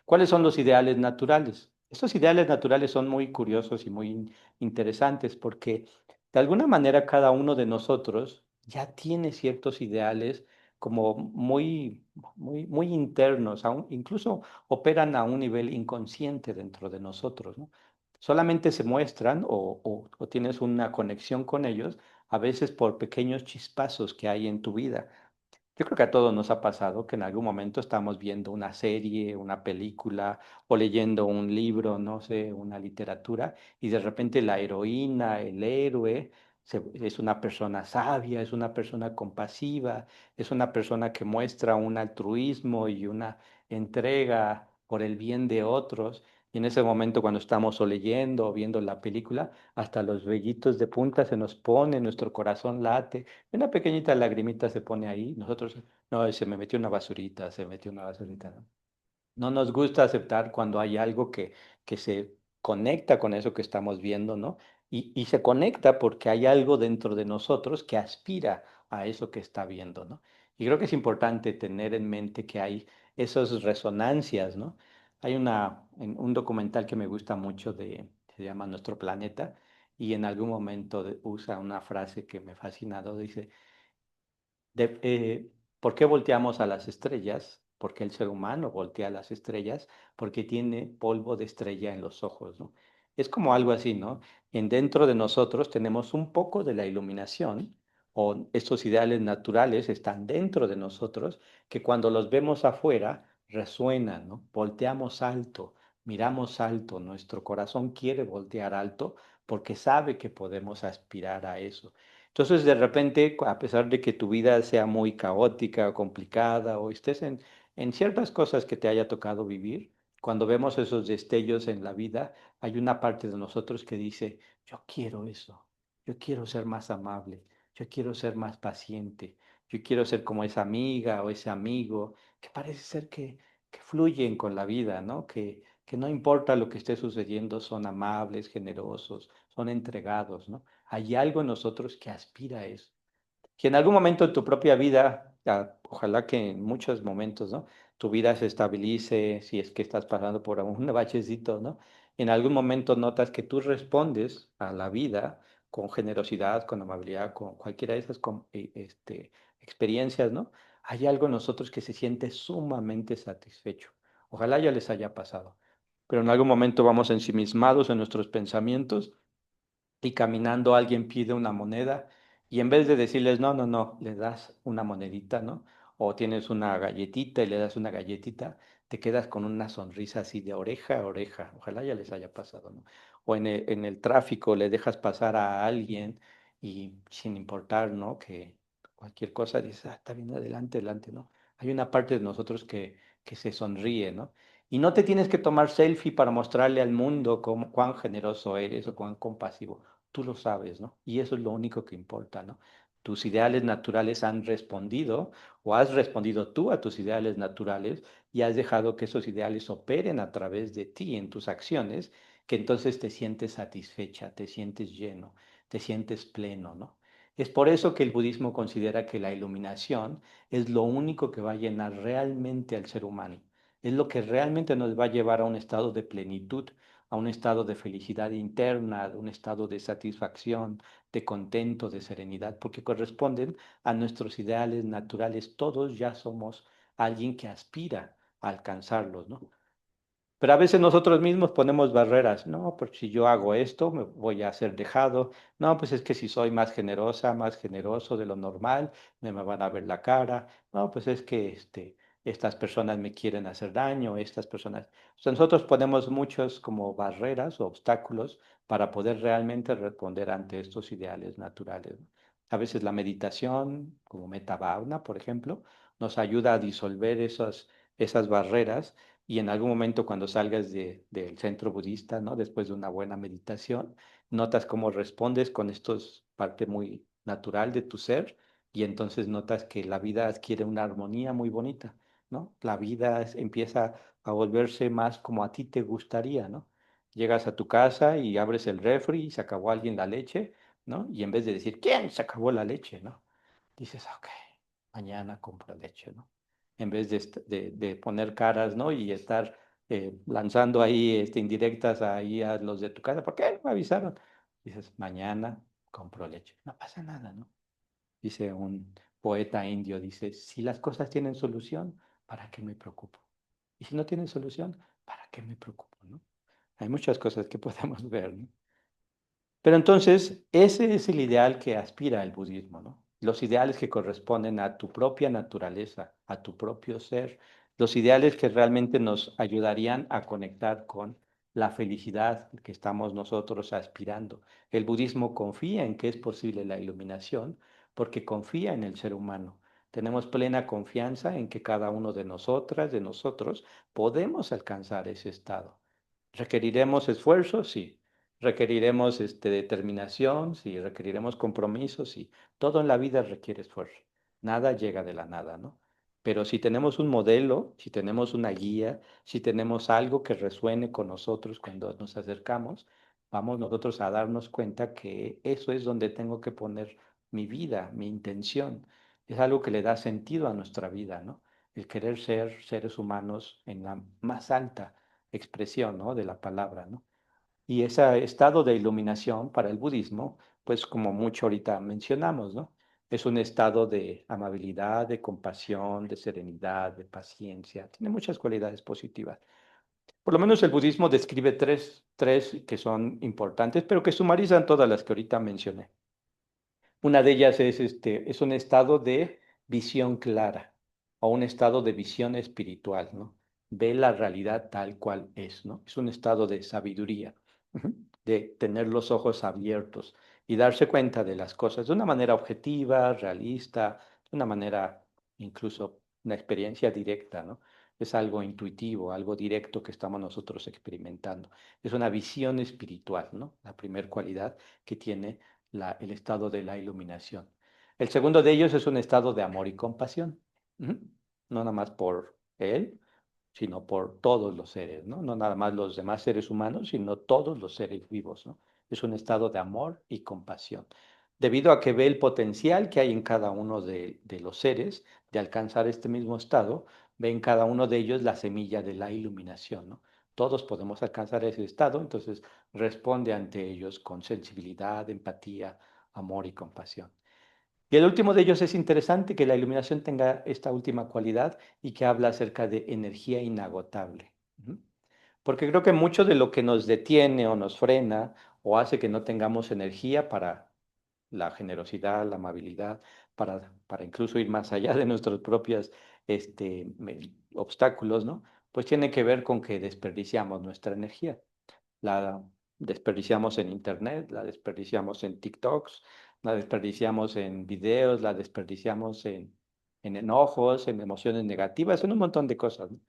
¿Cuáles son los ideales naturales? Estos ideales naturales son muy curiosos y muy interesantes porque de alguna manera cada uno de nosotros ya tiene ciertos ideales como muy internos, incluso operan a un nivel inconsciente dentro de nosotros, ¿no? Solamente se muestran o tienes una conexión con ellos, a veces por pequeños chispazos que hay en tu vida. Yo creo que a todos nos ha pasado que en algún momento estamos viendo una serie, una película o leyendo un libro, no sé, una literatura, y de repente la heroína, el héroe, es una persona sabia, es una persona compasiva, es una persona que muestra un altruismo y una entrega por el bien de otros. Y en ese momento cuando estamos o leyendo o viendo la película, hasta los vellitos de punta se nos pone, nuestro corazón late, una pequeñita lagrimita se pone ahí. Nosotros, no, se me metió una basurita, se metió una basurita, ¿no? No nos gusta aceptar cuando hay algo que se conecta con eso que estamos viendo, ¿no? Y se conecta porque hay algo dentro de nosotros que aspira a eso que está viendo, ¿no? Y creo que es importante tener en mente que hay esas resonancias, ¿no? Hay un documental que me gusta mucho se llama Nuestro Planeta, y en algún momento usa una frase que me ha fascinado, dice, de- eh, ¿por qué volteamos a las estrellas? Porque el ser humano voltea a las estrellas porque tiene polvo de estrella en los ojos, ¿no? Es como algo así, ¿no? En dentro de nosotros tenemos un poco de la iluminación o estos ideales naturales están dentro de nosotros que cuando los vemos afuera resuenan, ¿no? Volteamos alto, miramos alto, nuestro corazón quiere voltear alto porque sabe que podemos aspirar a eso. Entonces, de repente, a pesar de que tu vida sea muy caótica o complicada o estés en ciertas cosas que te haya tocado vivir, cuando vemos esos destellos en la vida, hay una parte de nosotros que dice, yo quiero eso, yo quiero ser más amable, yo quiero ser más paciente, yo quiero ser como esa amiga o ese amigo que parece ser que fluyen con la vida, ¿no? Que no importa lo que esté sucediendo, son amables, generosos, son entregados, ¿no? Hay algo en nosotros que aspira a eso. Que en algún momento de tu propia vida, ojalá que en muchos momentos, ¿no? Tu vida se estabilice, si es que estás pasando por un bachecito, ¿no? En algún momento notas que tú respondes a la vida con generosidad, con amabilidad, con cualquiera de esas experiencias, ¿no? Hay algo en nosotros que se siente sumamente satisfecho. Ojalá ya les haya pasado. Pero en algún momento vamos ensimismados en nuestros pensamientos y caminando alguien pide una moneda y en vez de decirles no, no, no, le das una monedita, ¿no? O tienes una galletita y le das una galletita, te quedas con una sonrisa así de oreja a oreja. Ojalá ya les haya pasado, ¿no? O en el tráfico le dejas pasar a alguien y sin importar, ¿no? Que cualquier cosa dices, ah, está bien, adelante, adelante, ¿no? Hay una parte de nosotros que se sonríe, ¿no? Y no te tienes que tomar selfie para mostrarle al mundo cuán generoso eres o cuán compasivo. Tú lo sabes, ¿no? Y eso es lo único que importa, ¿no? Tus ideales naturales han respondido o has respondido tú a tus ideales naturales y has dejado que esos ideales operen a través de ti en tus acciones, que entonces te sientes satisfecha, te sientes lleno, te sientes pleno, ¿no? Es por eso que el budismo considera que la iluminación es lo único que va a llenar realmente al ser humano. Es lo que realmente nos va a llevar a un estado de plenitud, a un estado de felicidad interna, a un estado de satisfacción, de contento, de serenidad, porque corresponden a nuestros ideales naturales. Todos ya somos alguien que aspira a alcanzarlos, ¿no? Pero a veces nosotros mismos ponemos barreras. No, pues si yo hago esto, me voy a ser dejado. No, pues es que si soy más generosa, más generoso de lo normal, me van a ver la cara. No, pues es que estas personas me quieren hacer daño, estas personas. O sea, nosotros ponemos muchos como barreras o obstáculos para poder realmente responder ante estos ideales naturales, ¿no? A veces la meditación, como Metta Bhavana, por ejemplo, nos ayuda a disolver esas barreras y en algún momento cuando salgas del centro budista, ¿no? Después de una buena meditación, notas cómo respondes con estos parte muy natural de tu ser y entonces notas que la vida adquiere una armonía muy bonita, ¿no? La vida empieza a volverse más como a ti te gustaría, ¿no? Llegas a tu casa y abres el refri y se acabó alguien la leche, ¿no? Y en vez de decir, ¿quién se acabó la leche, ¿no? Dices, ok, mañana compro leche, ¿no? En vez de poner caras, ¿no? Y estar lanzando ahí indirectas ahí a los de tu casa, ¿por qué no me avisaron? Dices, mañana compro leche. No pasa nada, ¿no? Dice un poeta indio, dice, si las cosas tienen solución, ¿para qué me preocupo? Y si no tienen solución, ¿para qué me preocupo, no? Hay muchas cosas que podemos ver, ¿no? Pero entonces, ese es el ideal que aspira el budismo, ¿no? Los ideales que corresponden a tu propia naturaleza, a tu propio ser, los ideales que realmente nos ayudarían a conectar con la felicidad que estamos nosotros aspirando. El budismo confía en que es posible la iluminación porque confía en el ser humano. Tenemos plena confianza en que cada uno de nosotras, de nosotros, podemos alcanzar ese estado. ¿Requeriremos esfuerzo? Sí. ¿Requeriremos determinación? Sí. ¿Requeriremos compromiso? Sí. Todo en la vida requiere esfuerzo. Nada llega de la nada, ¿no? Pero si tenemos un modelo, si tenemos una guía, si tenemos algo que resuene con nosotros cuando nos acercamos, vamos nosotros a darnos cuenta que eso es donde tengo que poner mi vida, mi intención. Es algo que le da sentido a nuestra vida, ¿no? El querer ser seres humanos en la más alta expresión, ¿no? De la palabra, ¿no? Y ese estado de iluminación para el budismo, pues como mucho ahorita mencionamos, ¿no? Es un estado de amabilidad, de compasión, de serenidad, de paciencia. Tiene muchas cualidades positivas. Por lo menos el budismo describe tres que son importantes, pero que sumarizan todas las que ahorita mencioné. Una de ellas es un estado de visión clara o un estado de visión espiritual, ¿no? Ve la realidad tal cual es, ¿no? Es un estado de sabiduría, ujú, de tener los ojos abiertos y darse cuenta de las cosas de una manera objetiva, realista, de una manera incluso una experiencia directa, ¿no? Es algo intuitivo, algo directo que estamos nosotros experimentando. Es una visión espiritual, ¿no? La primera cualidad que tiene el estado de la iluminación. El segundo de ellos es un estado de amor y compasión. Ujú. No nada más por él, sino por todos los seres, ¿no? No nada más los demás seres humanos, sino todos los seres vivos, ¿no? Es un estado de amor y compasión. Debido a que ve el potencial que hay en cada uno de los seres de alcanzar este mismo estado, ve en cada uno de ellos la semilla de la iluminación, ¿no? Todos podemos alcanzar ese estado, entonces responde ante ellos con sensibilidad, empatía, amor y compasión. Y el último de ellos es interesante que la iluminación tenga esta última cualidad y que habla acerca de energía inagotable. Ujú. Porque creo que mucho de lo que nos detiene o nos frena o hace que no tengamos energía para la generosidad, la amabilidad, para incluso ir más allá de nuestros propios obstáculos, ¿no? Pues tiene que ver con que desperdiciamos nuestra energía. La desperdiciamos en internet, la desperdiciamos en TikToks, la desperdiciamos en videos, la desperdiciamos en enojos, en emociones negativas, en un montón de cosas, ¿no?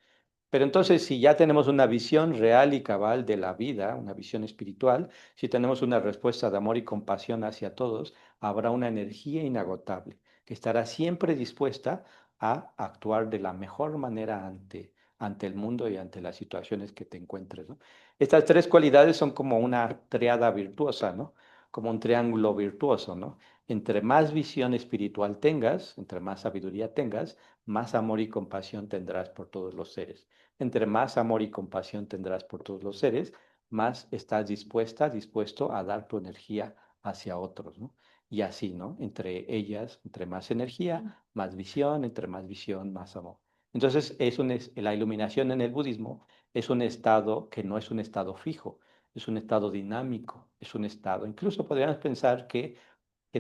Pero entonces, si ya tenemos una visión real y cabal de la vida, una visión espiritual, si tenemos una respuesta de amor y compasión hacia todos, habrá una energía inagotable que estará siempre dispuesta a actuar de la mejor manera ante el mundo y ante las situaciones que te encuentres, ¿no? Estas tres cualidades son como una triada virtuosa, ¿no? Como un triángulo virtuoso, ¿no? Entre más visión espiritual tengas, entre más sabiduría tengas, más amor y compasión tendrás por todos los seres. Entre más amor y compasión tendrás por todos los seres, más estás dispuesto a dar tu energía hacia otros, ¿no? Y así, ¿no? Entre ellas, entre más energía, más visión, entre más visión, más amor. Entonces, la iluminación en el budismo es un estado que no es un estado fijo, es un estado dinámico, es un estado, incluso podríamos pensar que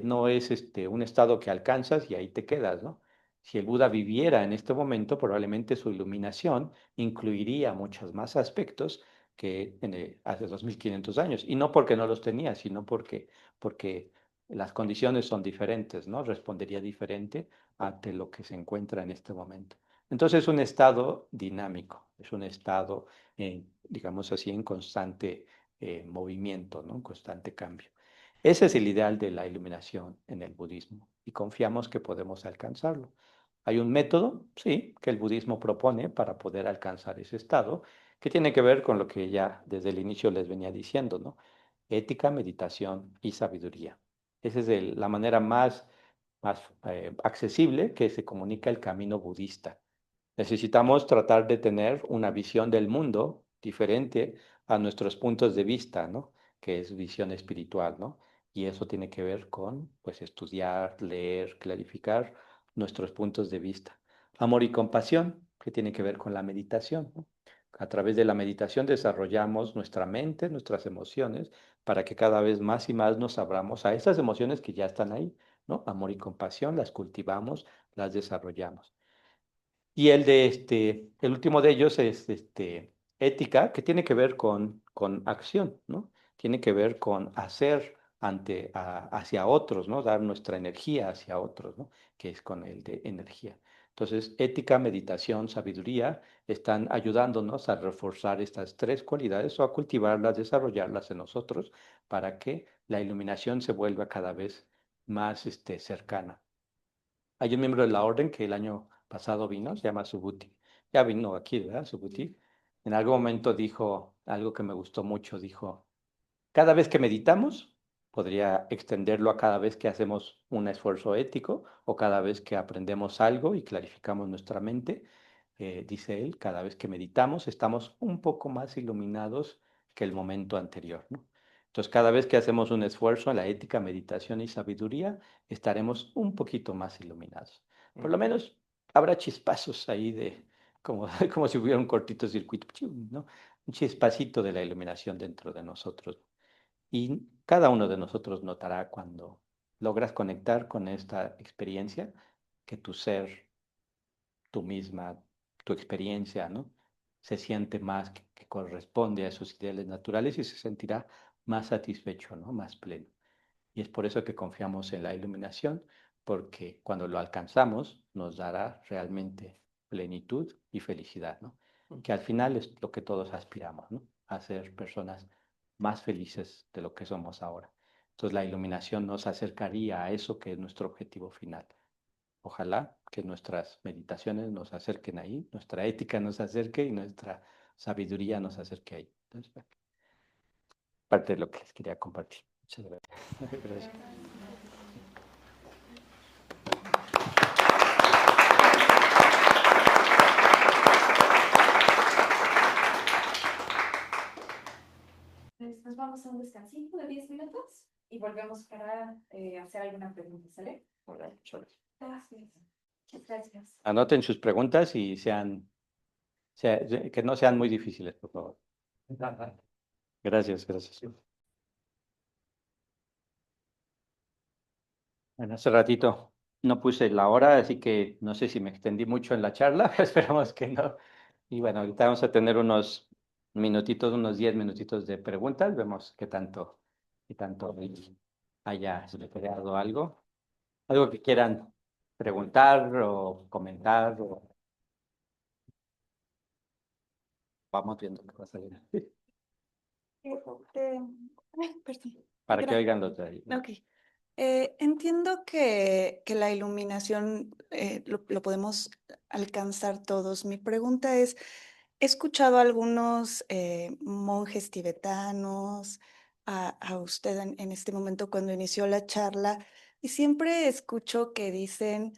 no es un estado que alcanzas y ahí te quedas, ¿no? Si el Buda viviera en este momento, probablemente su iluminación incluiría muchos más aspectos que hace 2500 años. Y no porque no los tenía, sino porque las condiciones son diferentes, ¿no? Respondería diferente ante lo que se encuentra en este momento. Entonces es un estado dinámico, es un estado, digamos así, en constante movimiento, ¿no? En constante cambio. Ese es el ideal de la iluminación en el budismo y confiamos que podemos alcanzarlo. Hay un método, sí, que el budismo propone para poder alcanzar ese estado, que tiene que ver con lo que ya desde el inicio les venía diciendo, ¿no? Ética, meditación y sabiduría. Esa es la manera más accesible que se comunica el camino budista. Necesitamos tratar de tener una visión del mundo diferente a nuestros puntos de vista, ¿no? Que es visión espiritual, ¿no? Y eso tiene que ver con, pues, estudiar, leer, clarificar nuestros puntos de vista. Amor y compasión, que tiene que ver con la meditación, ¿no? A través de la meditación desarrollamos nuestra mente, nuestras emociones, para que cada vez más y más nos abramos a esas emociones que ya están ahí, ¿no? Amor y compasión, las cultivamos, las desarrollamos. Y el último de ellos es ética, que tiene que ver con acción, ¿no? Tiene que ver con hacer hacia otros, ¿no? Dar nuestra energía hacia otros, ¿no? Que es con el de energía. Entonces, ética, meditación, sabiduría están ayudándonos a reforzar estas tres cualidades o a cultivarlas, desarrollarlas en nosotros para que la iluminación se vuelva cada vez más cercana. Hay un miembro de la orden que el año pasado vino, se llama Subhuti. Ya vino aquí, ¿verdad? Subhuti. En algún momento dijo algo que me gustó mucho, dijo, cada vez que meditamos, podría extenderlo a cada vez que hacemos un esfuerzo ético o cada vez que aprendemos algo y clarificamos nuestra mente. Dice él, cada vez que meditamos estamos un poco más iluminados que el momento anterior, ¿no? Entonces, cada vez que hacemos un esfuerzo en la ética, meditación y sabiduría, estaremos un poquito más iluminados. Por lo menos habrá chispazos ahí como, como si hubiera un cortito circuito, ¿no? Un chispacito de la iluminación dentro de nosotros. Y cada uno de nosotros notará cuando logras conectar con esta experiencia que tu ser, tú misma, tu experiencia, ¿no? Se siente más que corresponde a esos ideales naturales y se sentirá más satisfecho, ¿no? Más pleno. Y es por eso que confiamos en la iluminación, porque cuando lo alcanzamos nos dará realmente plenitud y felicidad, ¿no? Que al final es lo que todos aspiramos, ¿no? A ser personas más felices de lo que somos ahora. Entonces la iluminación nos acercaría a eso que es nuestro objetivo final. Ojalá que nuestras meditaciones nos acerquen ahí, nuestra ética nos acerque y nuestra sabiduría nos acerque ahí. Entonces, parte de lo que les quería compartir. Muchas gracias. Gracias. Pues nos vamos a un descansito de 10 minutos y volvemos para hacer alguna pregunta, ¿sale? Gracias. Muchas gracias. Anoten sus preguntas y que no sean muy difíciles, por favor. Gracias, gracias. Bueno, hace ratito no puse la hora, así que no sé si me extendí mucho en la charla, esperamos que no. Y bueno, ahorita vamos a tener unos minutitos, unos 10 minutitos de preguntas, vemos qué tanto haya creado algo. Algo que quieran preguntar o comentar, o vamos viendo qué va a salir. Este, ay, perdón. Para que oigan los de ahí. Ok. Entiendo que la iluminación lo podemos alcanzar todos. Mi pregunta es, he escuchado a algunos monjes tibetanos, a usted en este momento cuando inició la charla, y siempre escucho que dicen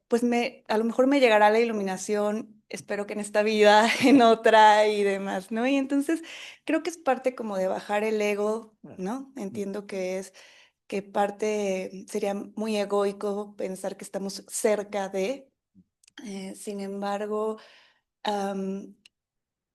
pues a lo mejor me llegará la iluminación, espero que en esta vida, en otra y demás, ¿no? Y entonces creo que es parte como de bajar el ego, ¿no? Entiendo que es que parte sería muy egoico pensar que estamos cerca de, sin embargo,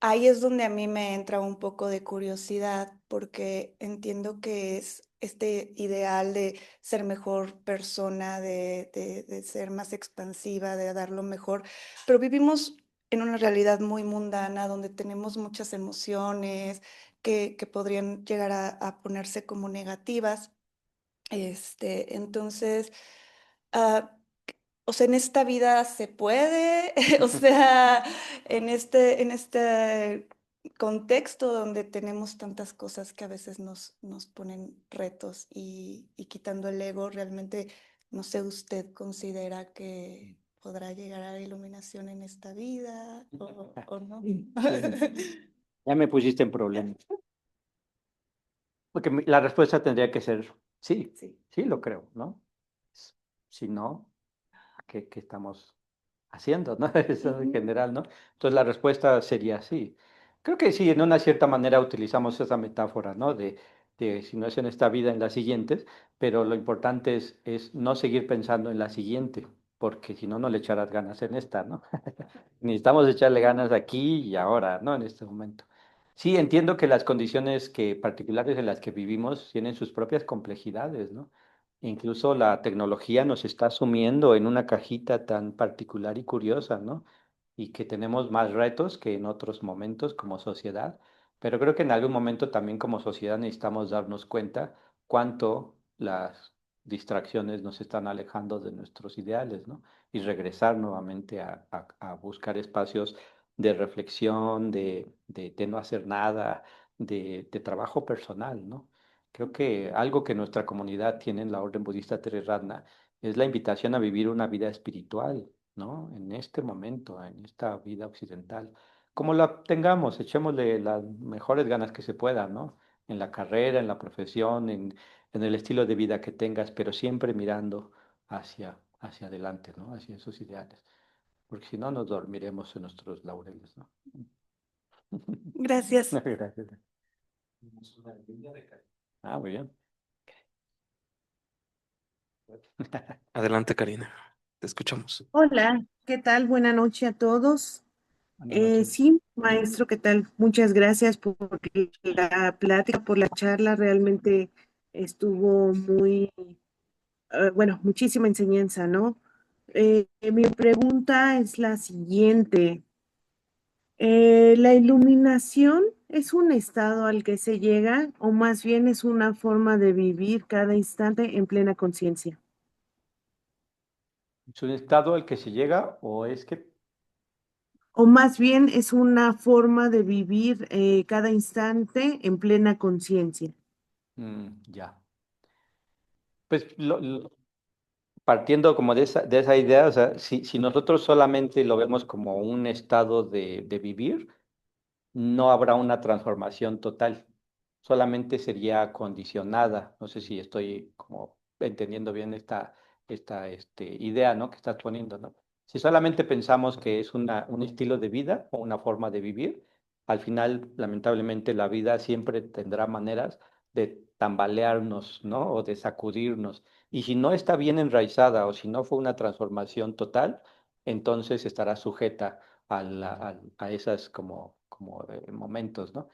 ahí es donde a mí me entra un poco de curiosidad, porque entiendo que es este ideal de ser mejor persona, de ser más expansiva, de dar lo mejor, pero vivimos en una realidad muy mundana donde tenemos muchas emociones que podrían llegar a ponerse como negativas. Entonces, ah, o sea, en esta vida se puede, o sea, en este contexto donde tenemos tantas cosas que a veces nos ponen retos y quitando el ego, realmente, no sé, ¿usted considera que podrá llegar a la iluminación en esta vida o no? Sí. Ya me pusiste en problemas. Porque la respuesta tendría que ser sí, Sí. sí lo creo, ¿no? Si no, ¿qué estamos haciendo, ¿no? Eso en general, ¿no? Entonces la respuesta sería sí. Creo que sí, en una cierta manera utilizamos esa metáfora, ¿no? De si no es en esta vida, en las siguientes, pero lo importante es no seguir pensando en la siguiente, porque si no, no le echarás ganas en esta, ¿no? Necesitamos echarle ganas aquí y ahora, ¿no? En este momento. Sí, entiendo que las condiciones particulares en las que vivimos tienen sus propias complejidades, ¿no? Incluso la tecnología nos está sumiendo en una cajita tan particular y curiosa, ¿no? Y que tenemos más retos que en otros momentos como sociedad, Pero creo que en algún momento también como sociedad necesitamos darnos cuenta cuánto las distracciones nos están alejando de nuestros ideales, ¿no? Y regresar nuevamente a buscar espacios de reflexión, de no hacer nada, de trabajo personal, ¿no? Creo que algo que nuestra comunidad tiene en la Orden Budista Theravada es la invitación a vivir una vida espiritual, ¿no? En este momento, en esta vida occidental como la tengamos, echémosle las mejores ganas que se pueda, ¿no? En la carrera, en la profesión, en el estilo de vida que tengas, pero siempre mirando hacia adelante, ¿no? Hacia esos ideales, porque si no nos dormiremos en nuestros laureles, ¿no? Gracias. Gracias. Ah, muy bien. Adelante, Karina. Te escuchamos. Hola, ¿qué tal? Buenas noches a todos. Buenas noches. Sí, maestro, ¿qué tal? Muchas gracias por la plática, por la charla. Realmente estuvo muy, bueno, muchísima enseñanza, ¿no? Mi pregunta es la siguiente. ¿La iluminación es un estado al que se llega o más bien es una forma de vivir cada instante en plena conciencia? ¿Es un estado al que se llega o es que O más bien es una forma de vivir cada instante en plena conciencia? ya? Pues partiendo como de esa idea, o sea, si nosotros solamente lo vemos como un estado de vivir, no habrá una transformación total, solamente sería condicionada. No sé si estoy como entendiendo bien esta idea, ¿no? Que estás poniendo, ¿no? Si solamente pensamos que es un estilo de vida o una forma de vivir, al final, lamentablemente, la vida siempre tendrá maneras de tambalearnos, ¿no? O de sacudirnos. Y si no está bien enraizada o si no fue una transformación total, entonces estará sujeta a esas como momentos, ¿no?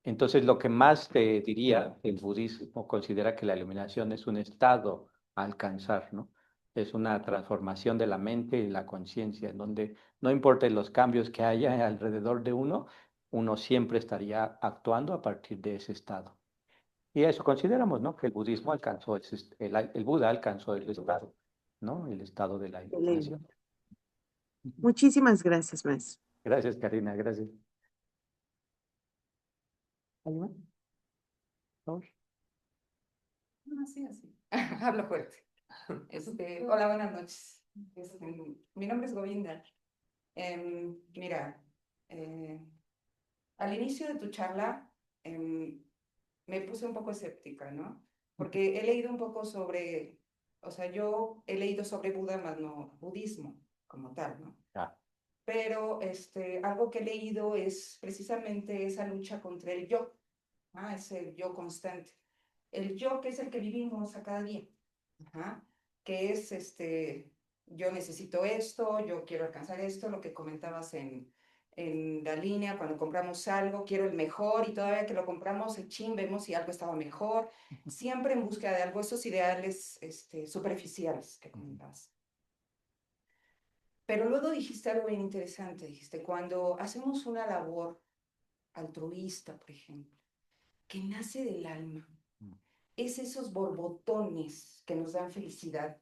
Entonces, lo que más te diría, el budismo considera que la iluminación es un estado a alcanzar, ¿no? Es una transformación de la mente y la conciencia, en donde no importa los cambios que haya alrededor de uno, uno siempre estaría actuando a partir de ese estado. Y eso consideramos, ¿no? Que el budismo alcanzó, el Buda alcanzó el estado, ¿no? El estado de la Excelente. iluminación. Ujú. Muchísimas gracias, maestro. Gracias, Karina, gracias. ¿Alguien más? Por favor. Así, así. Hablo fuerte. Hola, buenas noches. Mi nombre es Govinda. Mira, eh, al inicio de tu charla me puse un poco escéptica, ¿no? Porque he leído un poco sobre, o sea, yo he leído sobre Buda, más no budismo como tal, ¿no? Ah, Pero algo que he leído es precisamente esa lucha contra el yo, es el yo constante. El yo que es el que vivimos a cada día, ajá, que es yo necesito esto, yo quiero alcanzar esto, lo que comentabas en la línea, cuando compramos algo, quiero el mejor y todavía que lo compramos, el chin, vemos si algo estaba mejor, siempre en búsqueda de algo, esos ideales superficiales que comentabas. Pero luego dijiste algo bien interesante, dijiste, cuando hacemos una labor altruista, por ejemplo, que nace del alma, es esos borbotones que nos dan felicidad.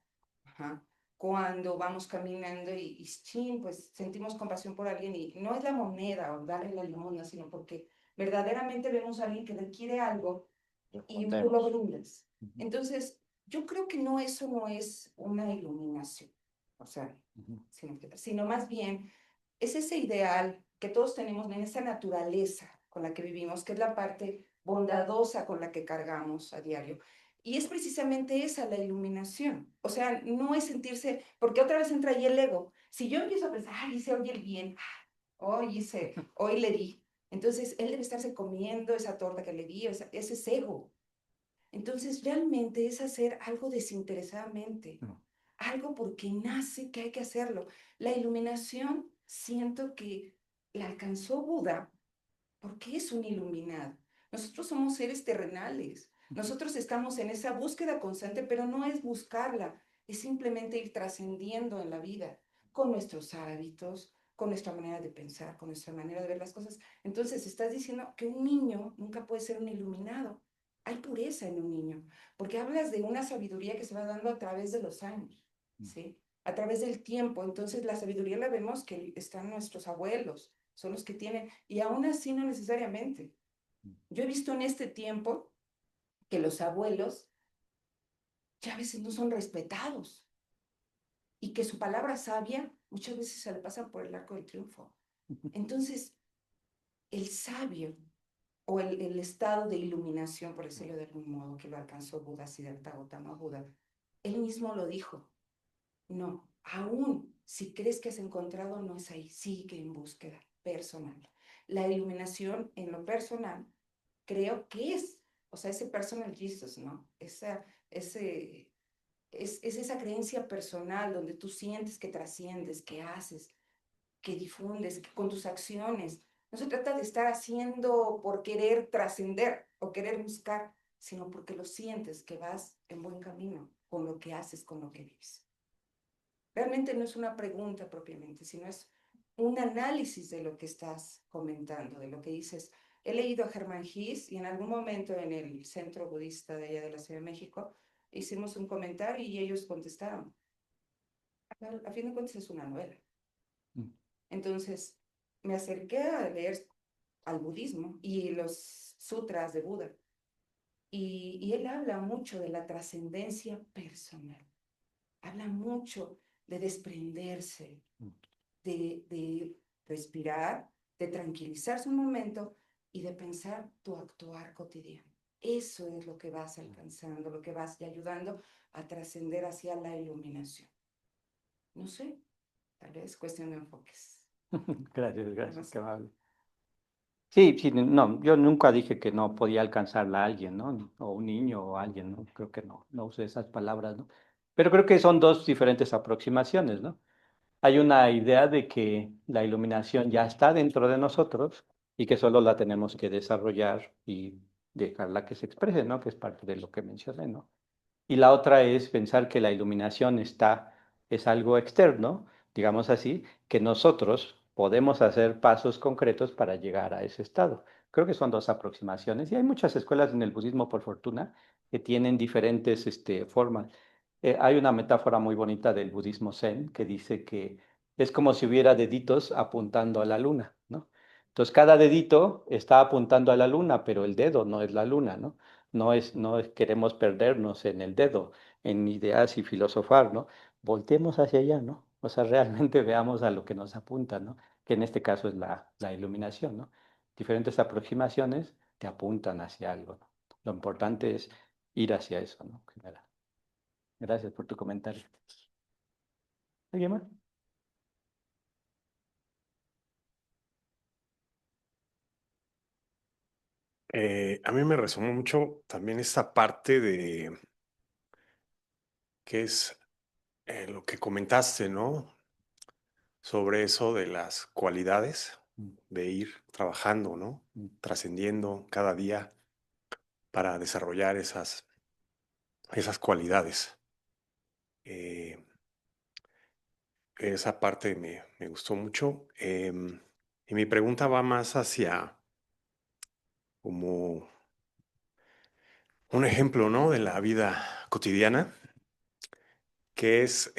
Ajá. Cuando vamos caminando y chin, pues sentimos compasión por alguien y no es la moneda o darle la limosna, sino porque verdaderamente vemos a alguien que requiere algo y tú lo brindas. ujú, Entonces, yo creo que no, eso no es una iluminación, o sea, ujú. sino más bien es ese ideal que todos tenemos en esa naturaleza con la que vivimos, que es la parte bondadosa con la que cargamos a diario. Y es precisamente esa la iluminación. O sea, no es sentirse, porque otra vez entra ahí el ego. Si yo empiezo a pensar, ay, hice hoy el bien, hoy le di. Entonces, él debe estarse comiendo esa torta que le di, ese es ego. Entonces, realmente es hacer algo desinteresadamente, No. algo porque nace que hay que hacerlo. La iluminación, siento que la alcanzó Buda porque es un iluminado. Nosotros somos seres terrenales. Nosotros estamos en esa búsqueda constante, pero no es buscarla, es simplemente ir trascendiendo en la vida con nuestros hábitos, con nuestra manera de pensar, con nuestra manera de ver las cosas. Entonces, estás diciendo que un niño nunca puede ser un iluminado. Hay pureza en un niño, porque hablas de una sabiduría que se va dando a través de los años, ¿sí? A través del tiempo. Entonces, la sabiduría la vemos que están nuestros abuelos, son los que tienen, y aún así no necesariamente. Yo he visto en este tiempo que los abuelos ya a veces no son respetados y que su palabra sabia muchas veces se le pasan por el arco del triunfo. Entonces, el sabio o el estado de iluminación, por decirlo de algún modo, que lo alcanzó Buda, Siddhartha Gautama Buda, él mismo lo dijo. No, aún si crees que has encontrado, no es ahí, sigue en búsqueda personal. La iluminación en lo personal creo que es, o sea, ese personal Jesus, ¿no? Es esa creencia personal donde tú sientes que trasciendes, que haces, que difundes, que con tus acciones. No se trata de estar haciendo por querer trascender o querer buscar, sino porque lo sientes que vas en buen camino con lo que haces, con lo que vives. Realmente no es una pregunta propiamente, sino es un análisis de lo que estás comentando, de lo que dices. He leído a Germán Gis y en algún momento en el centro budista de allá de la Ciudad de México hicimos un comentario y ellos contestaron. A fin de cuentas es una novela. Entonces me acerqué a leer al budismo y los sutras de Buda. Y él habla mucho de la trascendencia personal. Habla mucho de desprenderse, de respirar, de tranquilizarse un momento y de pensar tu actuar cotidiano. Eso es lo que vas alcanzando, lo que vas ayudando a trascender hacia la iluminación. No sé, tal vez cuestión de enfoques. Gracias, No gracias, qué sé. amable. Sí, sí, no, yo nunca dije que no podía alcanzarla a alguien, ¿no? O un niño o alguien, ¿no? Creo que no, no usé esas palabras, ¿no? Pero creo que son dos diferentes aproximaciones, ¿no? Hay una idea de que la iluminación ya está dentro de nosotros y que solo la tenemos que desarrollar y dejarla que se exprese, ¿no? Que es parte de lo que mencioné, ¿no? Y la otra es pensar que la iluminación es algo externo, digamos así, que nosotros podemos hacer pasos concretos para llegar a ese estado. Creo que son dos aproximaciones y hay muchas escuelas en el budismo, por fortuna, que tienen diferentes formas. Hay una metáfora muy bonita del budismo zen que dice que es como si hubiera deditos apuntando a la luna, ¿no? Entonces cada dedito está apuntando a la luna, pero el dedo no es la luna, ¿no? Queremos perdernos en el dedo, en ideas y filosofar, ¿no? Voltemos hacia allá, ¿no? O sea, realmente veamos a lo que nos apunta, ¿no? Que en este caso es la iluminación, ¿no? Diferentes aproximaciones te apuntan hacia algo, ¿no? Lo importante es ir hacia eso, ¿no? General. Gracias por tu comentario. ¿Alguien más? A mí me resonó mucho también esta parte de que es lo que comentaste, ¿no? Sobre eso de las cualidades, Mm, de ir trabajando, ¿no? mm, Trascendiendo cada día para desarrollar esas cualidades. Eh, esa parte me gustó mucho. Y mi pregunta va más hacia como un ejemplo, ¿no? De la vida cotidiana, que es,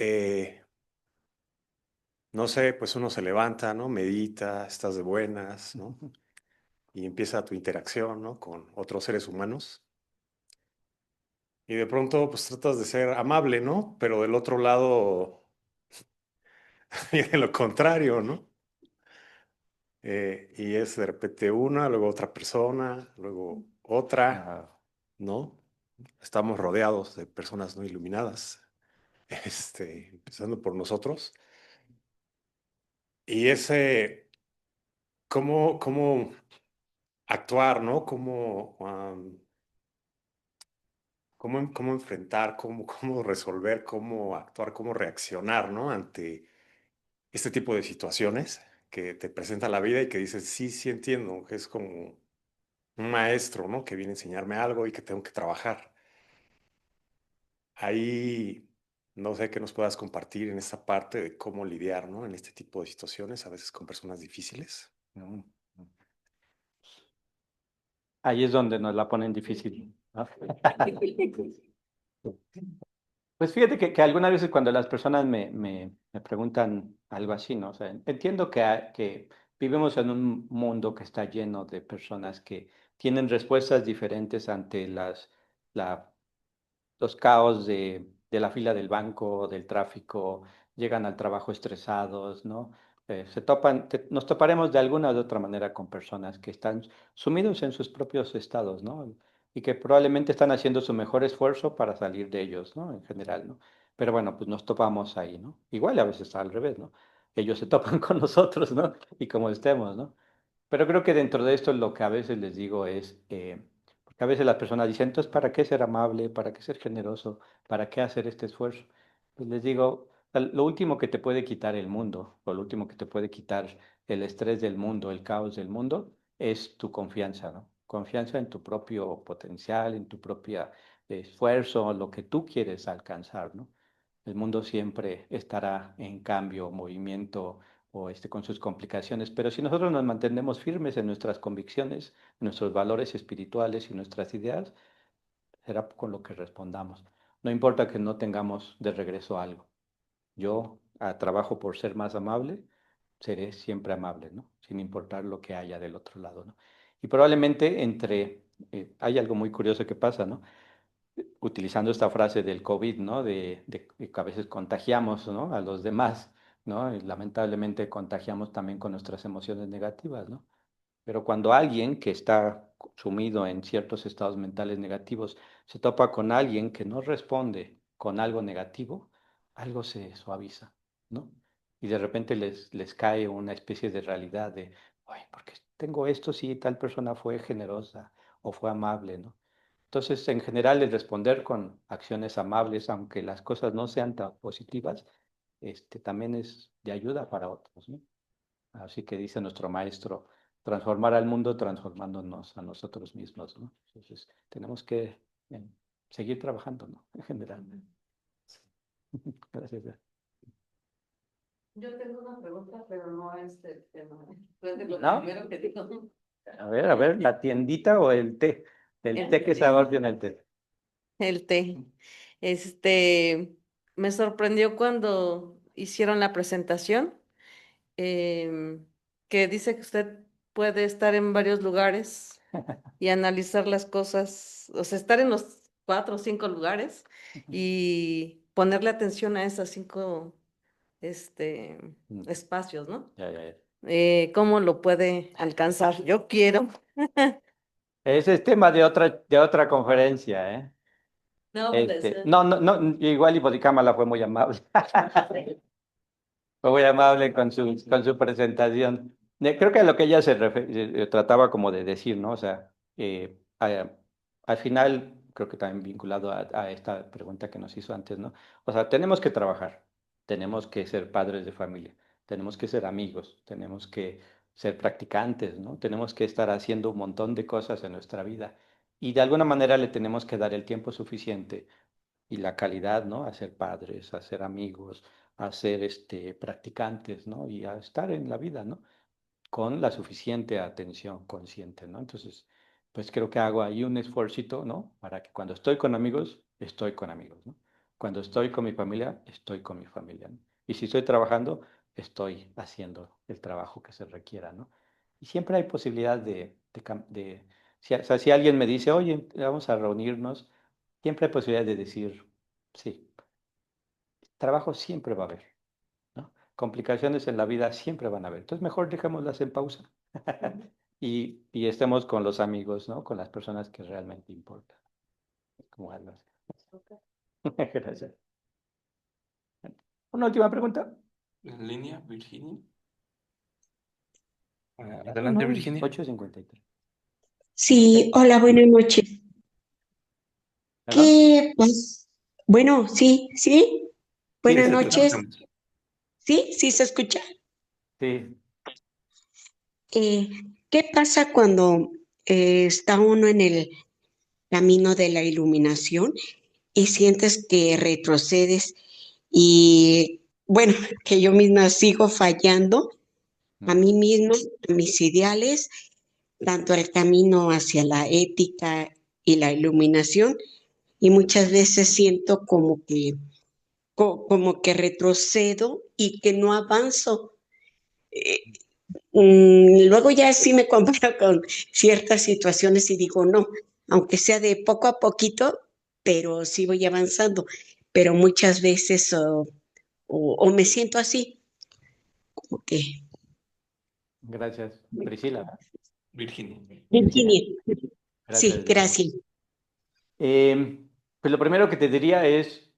no sé, pues uno se levanta, ¿no? Medita, estás de buenas, ¿no? Y empieza tu interacción, ¿no? Con otros seres humanos. Y de pronto, pues tratas de ser amable, ¿no? Pero del otro lado viene lo contrario, ¿no? Y es de repente una, luego otra persona, luego otra, ah, ¿no? Estamos rodeados de personas no iluminadas, empezando por nosotros. Y ese, cómo actuar, ¿no? Cómo enfrentar, cómo resolver, cómo actuar, cómo reaccionar, ¿no? Ante este tipo de situaciones que te presenta la vida y que dices, sí, sí entiendo, que es como un maestro, ¿no? Que viene a enseñarme algo y que tengo que trabajar. Ahí No sé qué nos puedas compartir en esta parte de cómo lidiar, ¿no? En este tipo de situaciones, a veces con personas difíciles. Mm. Ahí es donde nos la ponen difícil, ¿no? Pues fíjate que algunas veces cuando las personas me preguntan algo así, ¿no? O sea, entiendo que vivimos en un mundo que está lleno de personas que tienen respuestas diferentes ante la los caos de la fila del banco, del tráfico, llegan al trabajo estresados, ¿no? Nos toparemos de alguna u otra manera con personas que están sumidos en sus propios estados, ¿no? Y que probablemente están haciendo su mejor esfuerzo para salir de ellos, ¿no? En general, ¿no? Pero bueno, pues nos topamos ahí, ¿no? Igual a veces al revés, ¿no? Ellos se topan con nosotros, ¿no? Y como estemos, ¿no? Pero creo que dentro de esto lo que a veces les digo es, porque a veces las personas dicen, entonces, ¿para qué ser amable? ¿Para qué ser generoso? ¿Para qué hacer este esfuerzo? Pues les digo, lo último que te puede quitar el mundo, o lo último que te puede quitar el estrés del mundo, el caos del mundo, es tu confianza, ¿no? Confianza en tu propio potencial, en tu propio esfuerzo, lo que tú quieres alcanzar, ¿no? El mundo siempre estará en cambio, movimiento o con sus complicaciones, pero si nosotros nos mantenemos firmes en nuestras convicciones, en nuestros valores espirituales y nuestras ideas, será con lo que respondamos. No importa que no tengamos de regreso algo. Yo trabajo por ser más amable, seré siempre amable, ¿no? Sin importar lo que haya del otro lado, ¿no? Y probablemente hay algo muy curioso que pasa, ¿no? Utilizando esta frase del COVID, ¿no? De que a veces contagiamos, ¿no? A los demás, ¿no? Y lamentablemente contagiamos también con nuestras emociones negativas, ¿no? Pero cuando alguien que está sumido en ciertos estados mentales negativos se topa con alguien que no responde con algo negativo, algo se suaviza, ¿no? Y de repente les cae una especie de realidad de, ay, porque tengo esto si tal persona fue generosa o fue amable, ¿no? Entonces, en general, el responder con acciones amables, aunque las cosas no sean tan positivas, también es de ayuda para otros, ¿no? Así que dice nuestro maestro, transformar al mundo transformándonos a nosotros mismos, ¿no? Entonces, tenemos que eh, seguir trabajando, ¿no? En general. Sí. Gracias. Yo tengo una pregunta, pero no es del tema. Fue de lo ¿No? primero que dijo. A ver, ¿la tiendita o el té? ¿El té qué sabor tiene el té? El té. Este, me sorprendió cuando hicieron la presentación, em, que dice que usted puede estar en varios lugares y analizar las cosas, o sea, estar en los 4 o 5 lugares y ponerle atención a esas 5, este, Mm, espacios, ¿no? ya. ¿Cómo lo puede alcanzar? Yo quiero. Ese es tema de otra conferencia, ¿eh? No, pues, No, igual Hipodicámara fue muy amable. Fue muy amable con su presentación. Creo que a lo que ella trataba como de decir, ¿no? O sea, al final, creo que también vinculado a esta pregunta que nos hizo antes, ¿no? O sea, tenemos que trabajar, tenemos que ser padres de familia, tenemos que ser amigos, tenemos que ser practicantes, ¿no? Tenemos que estar haciendo un montón de cosas en nuestra vida y de alguna manera le tenemos que dar el tiempo suficiente y la calidad, ¿no? A ser padres, a ser amigos, a ser practicantes, ¿no? Y a estar en la vida, ¿no? Con la suficiente atención consciente, ¿no? Entonces, pues creo que hago ahí un esfuercito, ¿no? Para que cuando estoy con amigos, estoy con amigos, ¿no? Cuando estoy con mi familia, estoy con mi familia, ¿no? Y si estoy trabajando, estoy haciendo el trabajo que se requiera, ¿no? Y siempre hay posibilidad o sea, si alguien me dice, oye, vamos a reunirnos, siempre hay posibilidad de decir, sí, trabajo siempre va a haber, ¿no? Complicaciones en la vida siempre van a haber. Entonces, mejor dejémoslas en pausa y estemos con los amigos, ¿no? Con las personas que realmente importan. Como algo así. Gracias. Una última pregunta. En línea, Virginia. No, Adelante, no, Virginia. 8:53. Sí, hola, buenas noches. ¿Perdón? Bueno, sí, sí, Sí, buenas Sí, te te noches. escuchamos. escuchamos. Sí, sí se escucha. Sí. Eh, ¿Qué pasa cuando está uno en el camino de la iluminación y sientes que retrocedes y bueno, que yo misma sigo fallando a mí misma, a mis ideales, tanto el camino hacia la ética y la iluminación, y muchas veces siento como que retrocedo y que no avanzo. Eh, Luego ya sí me comparo con ciertas situaciones y digo, no, aunque sea de poco a poquito, pero sí voy avanzando. Pero muchas veces o me siento así, como que, Gracias, Priscila. Virginia. Virginia. Virginia, Gracias, sí, Virginia. gracias. Pues lo primero que te diría es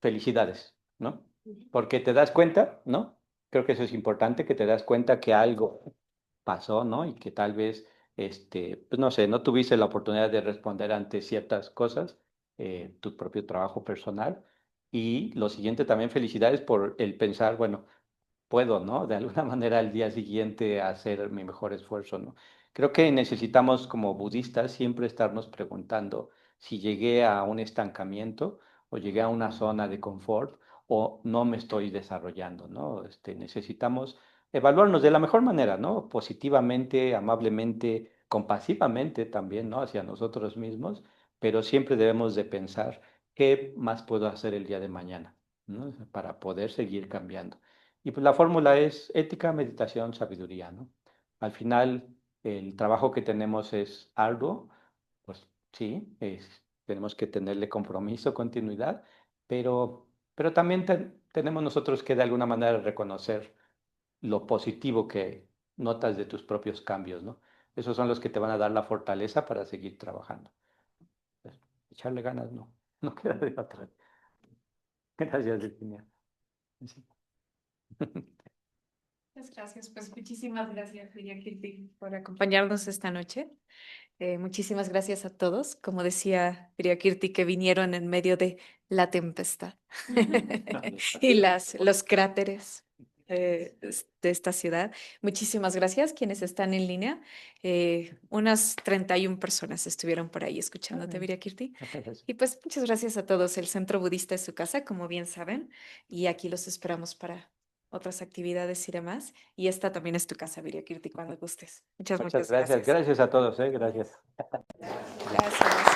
felicidades, ¿no? Porque te das cuenta, ¿no? Creo que eso es importante, que te das cuenta que algo pasó, ¿no? Y que tal vez, pues no sé, no tuviste la oportunidad de responder ante ciertas cosas, tu propio trabajo personal. Y lo siguiente también, felicidades por el pensar, bueno, puedo, ¿no? De alguna manera al día siguiente hacer mi mejor esfuerzo, ¿no? Creo que necesitamos como budistas siempre estarnos preguntando si llegué a un estancamiento o llegué a una zona de confort o no me estoy desarrollando, ¿no? Necesitamos evaluarnos de la mejor manera, ¿no? Positivamente, amablemente, compasivamente también, ¿no? Hacia nosotros mismos, pero siempre debemos de pensar qué más puedo hacer el día de mañana, ¿no? Para poder seguir cambiando. Y pues la fórmula es ética, meditación, sabiduría, ¿no? Al final, el trabajo que tenemos es arduo, pues sí, tenemos que tenerle compromiso, continuidad, pero también tenemos nosotros que de alguna manera reconocer lo positivo que notas de tus propios cambios, ¿no? Esos son los que te van a dar la fortaleza para seguir trabajando. Pues, echarle ganas, no, no queda de otra. Gracias, Virginia. Sí. Muchas gracias, pues muchísimas gracias, María Kirti, por acompañarnos esta noche. Muchísimas gracias a todos, como decía María Kirti, que vinieron en medio de la tempestad y los cráteres de esta ciudad. Muchísimas gracias quienes están en línea. Unas 31 personas estuvieron por ahí escuchándote, María Kirti. Y pues muchas gracias a todos. El Centro Budista es su casa, como bien saben, y aquí los esperamos para otras actividades y demás. Y esta también es tu casa, Viriakirti, cuando gustes. Muchas Muchas gracias. gracias. Gracias a todos, ¿eh? Gracias. Gracias.